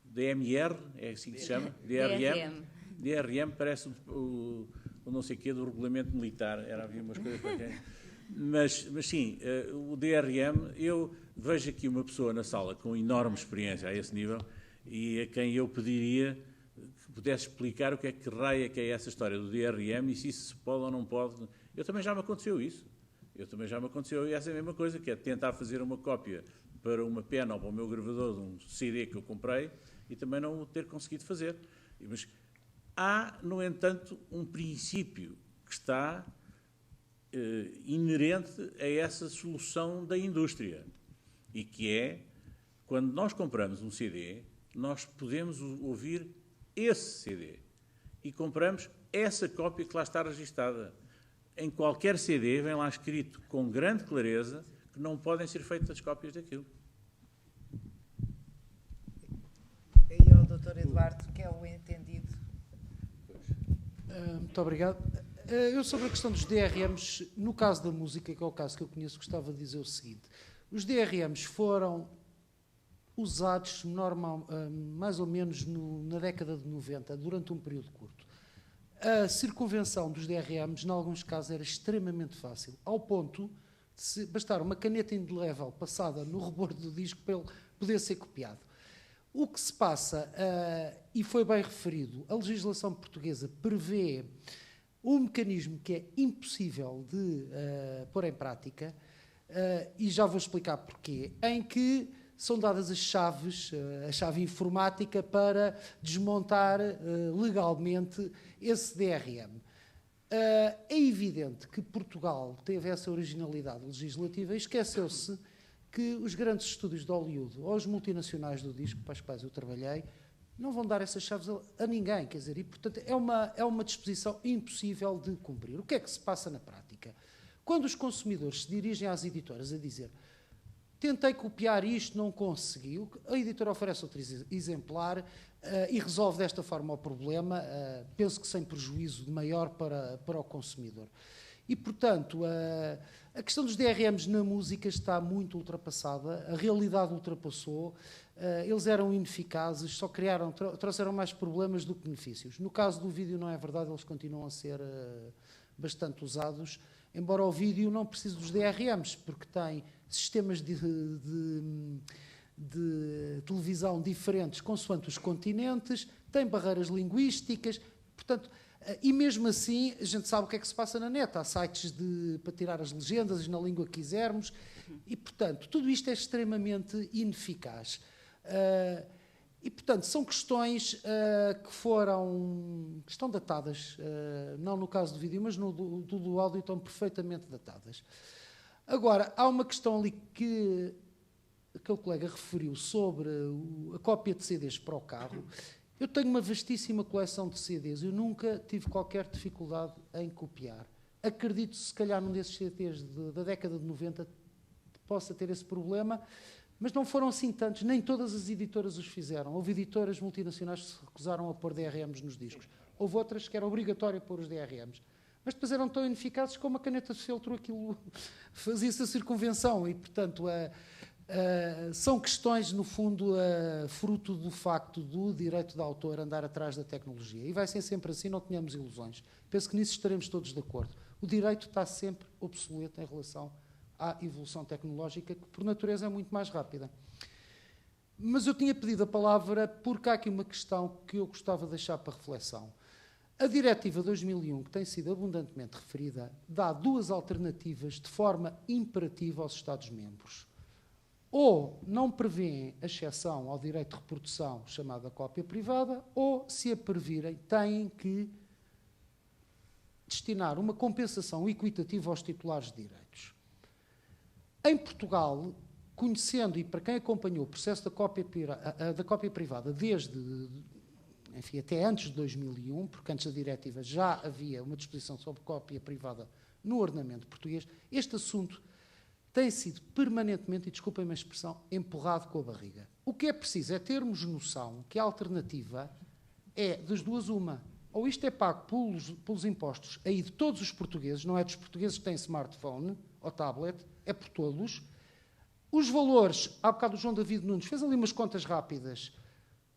DMR, é assim que se chama? DRM parece o não sei o quê do regulamento militar, havia umas coisas para quem... Mas sim, o DRM, eu vejo aqui uma pessoa na sala com enorme experiência a esse nível e a quem eu pediria que pudesse explicar o que é que raia que é essa história do DRM e se isso se pode ou não pode. Eu também já me aconteceu isso. E essa é a mesma coisa, que é tentar fazer uma cópia para uma pena ou para o meu gravador de um CD que eu comprei e também não o ter conseguido fazer. Mas há, no entanto, um princípio que está inerente a essa solução da indústria e que é, quando nós compramos um CD, nós podemos ouvir esse CD e compramos essa cópia que lá está registada. Em qualquer CD vem lá escrito com grande clareza que não podem ser feitas cópias daquilo. E ao Dr. Eduardo, que é o entendido. Muito obrigado. Eu, sobre a questão dos DRMs, no caso da música, que é o caso que eu conheço, gostava de dizer o seguinte. Os DRMs foram usados mais ou menos na década de 90, durante um período curto. A circunvenção dos DRMs, em alguns casos, era extremamente fácil, ao ponto de bastar uma caneta indelével passada no rebordo do disco para ele poder ser copiado. O que se passa, e foi bem referido, a legislação portuguesa prevê um mecanismo que é impossível de pôr em prática, e já vou explicar porquê, em que são dadas as chaves, a chave informática para desmontar legalmente esse DRM. É evidente que Portugal teve essa originalidade legislativa e esqueceu-se que os grandes estúdios de Hollywood ou os multinacionais do disco, para os quais eu trabalhei, não vão dar essas chaves a ninguém, quer dizer, e portanto é uma disposição impossível de cumprir. O que é que se passa na prática? Quando os consumidores se dirigem às editoras a dizer tentei copiar isto, não consegui, a editora oferece outro exemplar e resolve desta forma o problema, penso que sem prejuízo de maior para o consumidor. E, portanto, a questão dos DRMs na música está muito ultrapassada, a realidade ultrapassou, eles eram ineficazes, só trouxeram mais problemas do que benefícios. No caso do vídeo não é verdade, eles continuam a ser bastante usados, embora o vídeo não precise dos DRMs, porque tem sistemas de televisão diferentes consoante os continentes, tem barreiras linguísticas, portanto, e mesmo assim a gente sabe o que é que se passa na net, há sites para tirar as legendas na língua que quisermos, e portanto, tudo isto é extremamente ineficaz. E, portanto, são questões que estão datadas, não no caso do vídeo, mas do áudio, estão perfeitamente datadas. Agora, há uma questão ali que aquele colega referiu sobre a cópia de CDs para o carro. Eu tenho uma vastíssima coleção de CDs, eu nunca tive qualquer dificuldade em copiar. Acredito, se calhar, num desses CDs da década de 90 possa ter esse problema, mas não foram assim tantos, nem todas as editoras os fizeram. Houve editoras multinacionais que se recusaram a pôr DRMs nos discos. Houve outras que era obrigatório pôr os DRMs. Mas depois eram tão ineficazes como a caneta de feltro, aquilo fazia-se a circunvenção. E, portanto, são questões, no fundo, fruto do facto do direito de autor andar atrás da tecnologia. E vai ser sempre assim, não tenhamos ilusões. Penso que nisso estaremos todos de acordo. O direito está sempre obsoleto em relação à evolução tecnológica, que por natureza é muito mais rápida. Mas eu tinha pedido a palavra porque há aqui uma questão que eu gostava de deixar para reflexão. A Diretiva 2001, que tem sido abundantemente referida, dá duas alternativas de forma imperativa aos Estados-membros. Ou não prevêem a exceção ao direito de reprodução, chamada cópia privada, ou, se a previrem, têm que destinar uma compensação equitativa aos titulares de direitos. Em Portugal, conhecendo, e para quem acompanhou o processo da cópia privada desde, enfim, até antes de 2001, porque antes da diretiva já havia uma disposição sobre cópia privada no ordenamento português, este assunto tem sido permanentemente, e desculpem-me a expressão, empurrado com a barriga. O que é preciso é termos noção que a alternativa é das duas uma. Ou isto é pago pelos impostos aí de todos os portugueses, não é dos portugueses que têm smartphone ou tablet, é por todos. Os valores, há bocado o João David Nunes fez ali umas contas rápidas,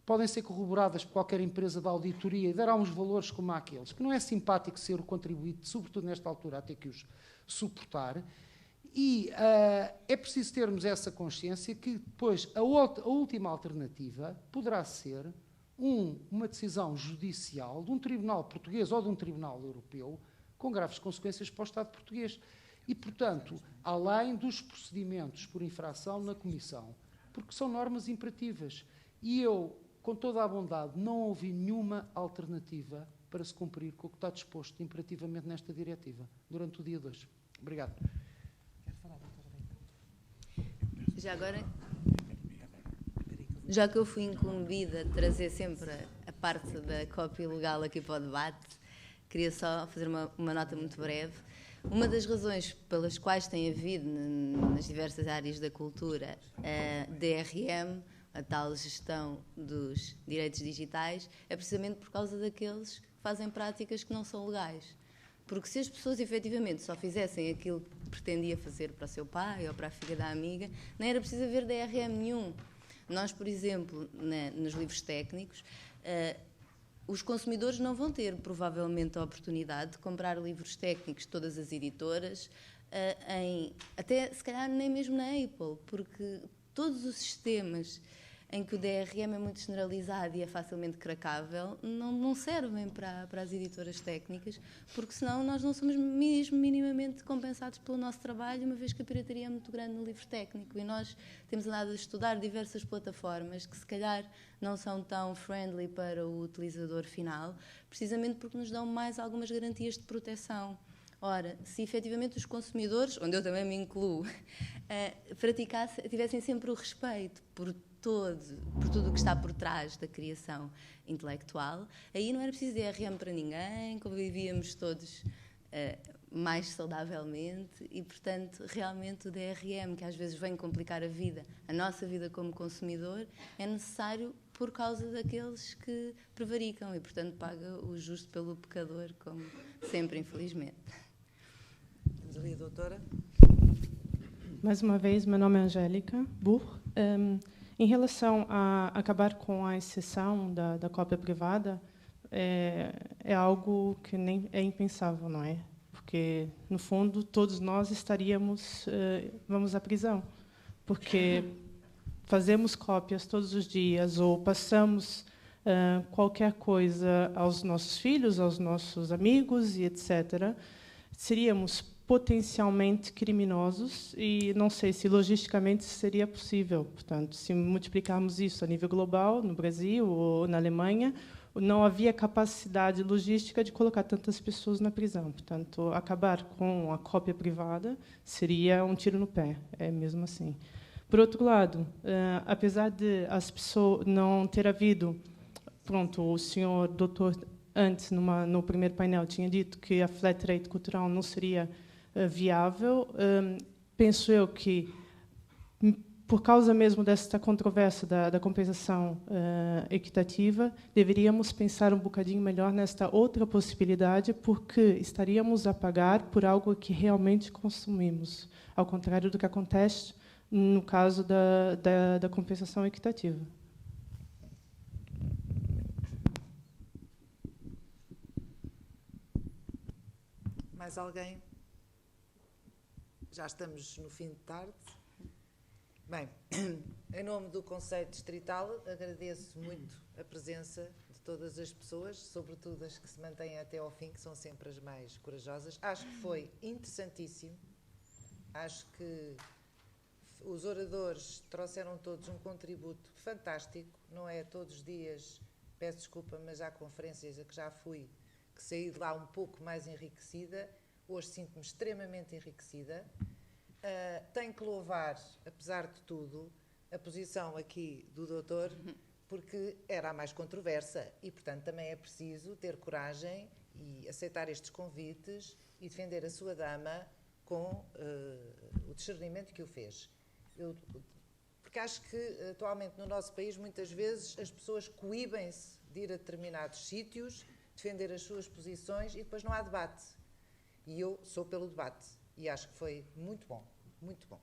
podem ser corroboradas por qualquer empresa da auditoria e dará uns valores como aqueles, que não é simpático ser o contribuinte, sobretudo nesta altura, a ter que os suportar. E é preciso termos essa consciência que depois a última alternativa poderá ser uma decisão judicial de um tribunal português ou de um tribunal europeu com graves consequências para o Estado português. E, portanto, além dos procedimentos por infração na Comissão, porque são normas imperativas. E eu, com toda a bondade, não ouvi nenhuma alternativa para se cumprir com o que está disposto imperativamente nesta diretiva durante o dia de hoje. Obrigado. Já agora, já que eu fui incumbida de trazer sempre a parte da cópia ilegal aqui para o debate, queria só fazer uma nota muito breve. Uma das razões pelas quais tem havido nas diversas áreas da cultura a DRM, a tal gestão dos direitos digitais, é precisamente por causa daqueles que fazem práticas que não são legais. Porque se as pessoas efetivamente só fizessem aquilo que pretendia fazer para o seu pai ou para a filha da amiga, nem era preciso haver DRM nenhum. Nós, por exemplo, nos livros técnicos, os consumidores não vão ter, provavelmente, a oportunidade de comprar livros técnicos de todas as editoras, até, se calhar, nem mesmo na Apple, porque todos os sistemas em que o DRM é muito generalizado e é facilmente cracável, não servem para as editoras técnicas, porque senão nós não somos mesmo minimamente compensados pelo nosso trabalho, uma vez que a pirataria é muito grande no livro técnico. E nós temos andado a estudar diversas plataformas que se calhar não são tão friendly para o utilizador final, precisamente porque nos dão mais algumas garantias de proteção. Ora, se efetivamente os consumidores, onde eu também me incluo, tivessem sempre o respeito por tudo o que está por trás da criação intelectual, aí não era preciso DRM para ninguém, convivíamos todos mais saudavelmente e, portanto, realmente o DRM, que às vezes vem complicar a nossa vida como consumidor, é necessário por causa daqueles que prevaricam e, portanto, paga o justo pelo pecador, como sempre, infelizmente. Temos ali a doutora. Mais uma vez, meu nome é Angélica Burr. Em relação a acabar com a exceção da cópia privada, é algo que nem é impensável, não é? Porque, no fundo, todos nós vamos à prisão, porque fazemos cópias todos os dias ou passamos qualquer coisa aos nossos filhos, aos nossos amigos e etc. Seríamos potencialmente criminosos e não sei se logisticamente seria possível. Portanto, se multiplicarmos isso a nível global, no Brasil ou na Alemanha, não havia capacidade logística de colocar tantas pessoas na prisão. Portanto, acabar com a cópia privada seria um tiro no pé, é mesmo assim. Por outro lado, apesar de as pessoas não ter havido, pronto, o senhor doutor antes no primeiro painel tinha dito que a flat rate cultural não seria viável. Penso eu que por causa mesmo desta controvérsia da compensação equitativa, deveríamos pensar um bocadinho melhor nesta outra possibilidade, porque estaríamos a pagar por algo que realmente consumimos, ao contrário do que acontece no caso da compensação equitativa. Mais alguém? Já estamos no fim de tarde. Bem, em nome do Conselho Distrital, agradeço muito a presença de todas as pessoas, sobretudo as que se mantêm até ao fim, que são sempre as mais corajosas. Acho que foi interessantíssimo. Acho que os oradores trouxeram todos um contributo fantástico. Não é todos os dias, peço desculpa, mas há conferências a que já fui, que saí de lá um pouco mais enriquecida. Hoje sinto-me extremamente enriquecida. Tenho que louvar, apesar de tudo, a posição aqui do doutor, porque era a mais controversa e, portanto, também é preciso ter coragem e aceitar estes convites e defender a sua dama com o discernimento que o fez. Porque acho que, atualmente, no nosso país, muitas vezes as pessoas coíbem-se de ir a determinados sítios, defender as suas posições e depois não há debate. E eu sou pelo debate. E acho que foi muito bom. Muito bom.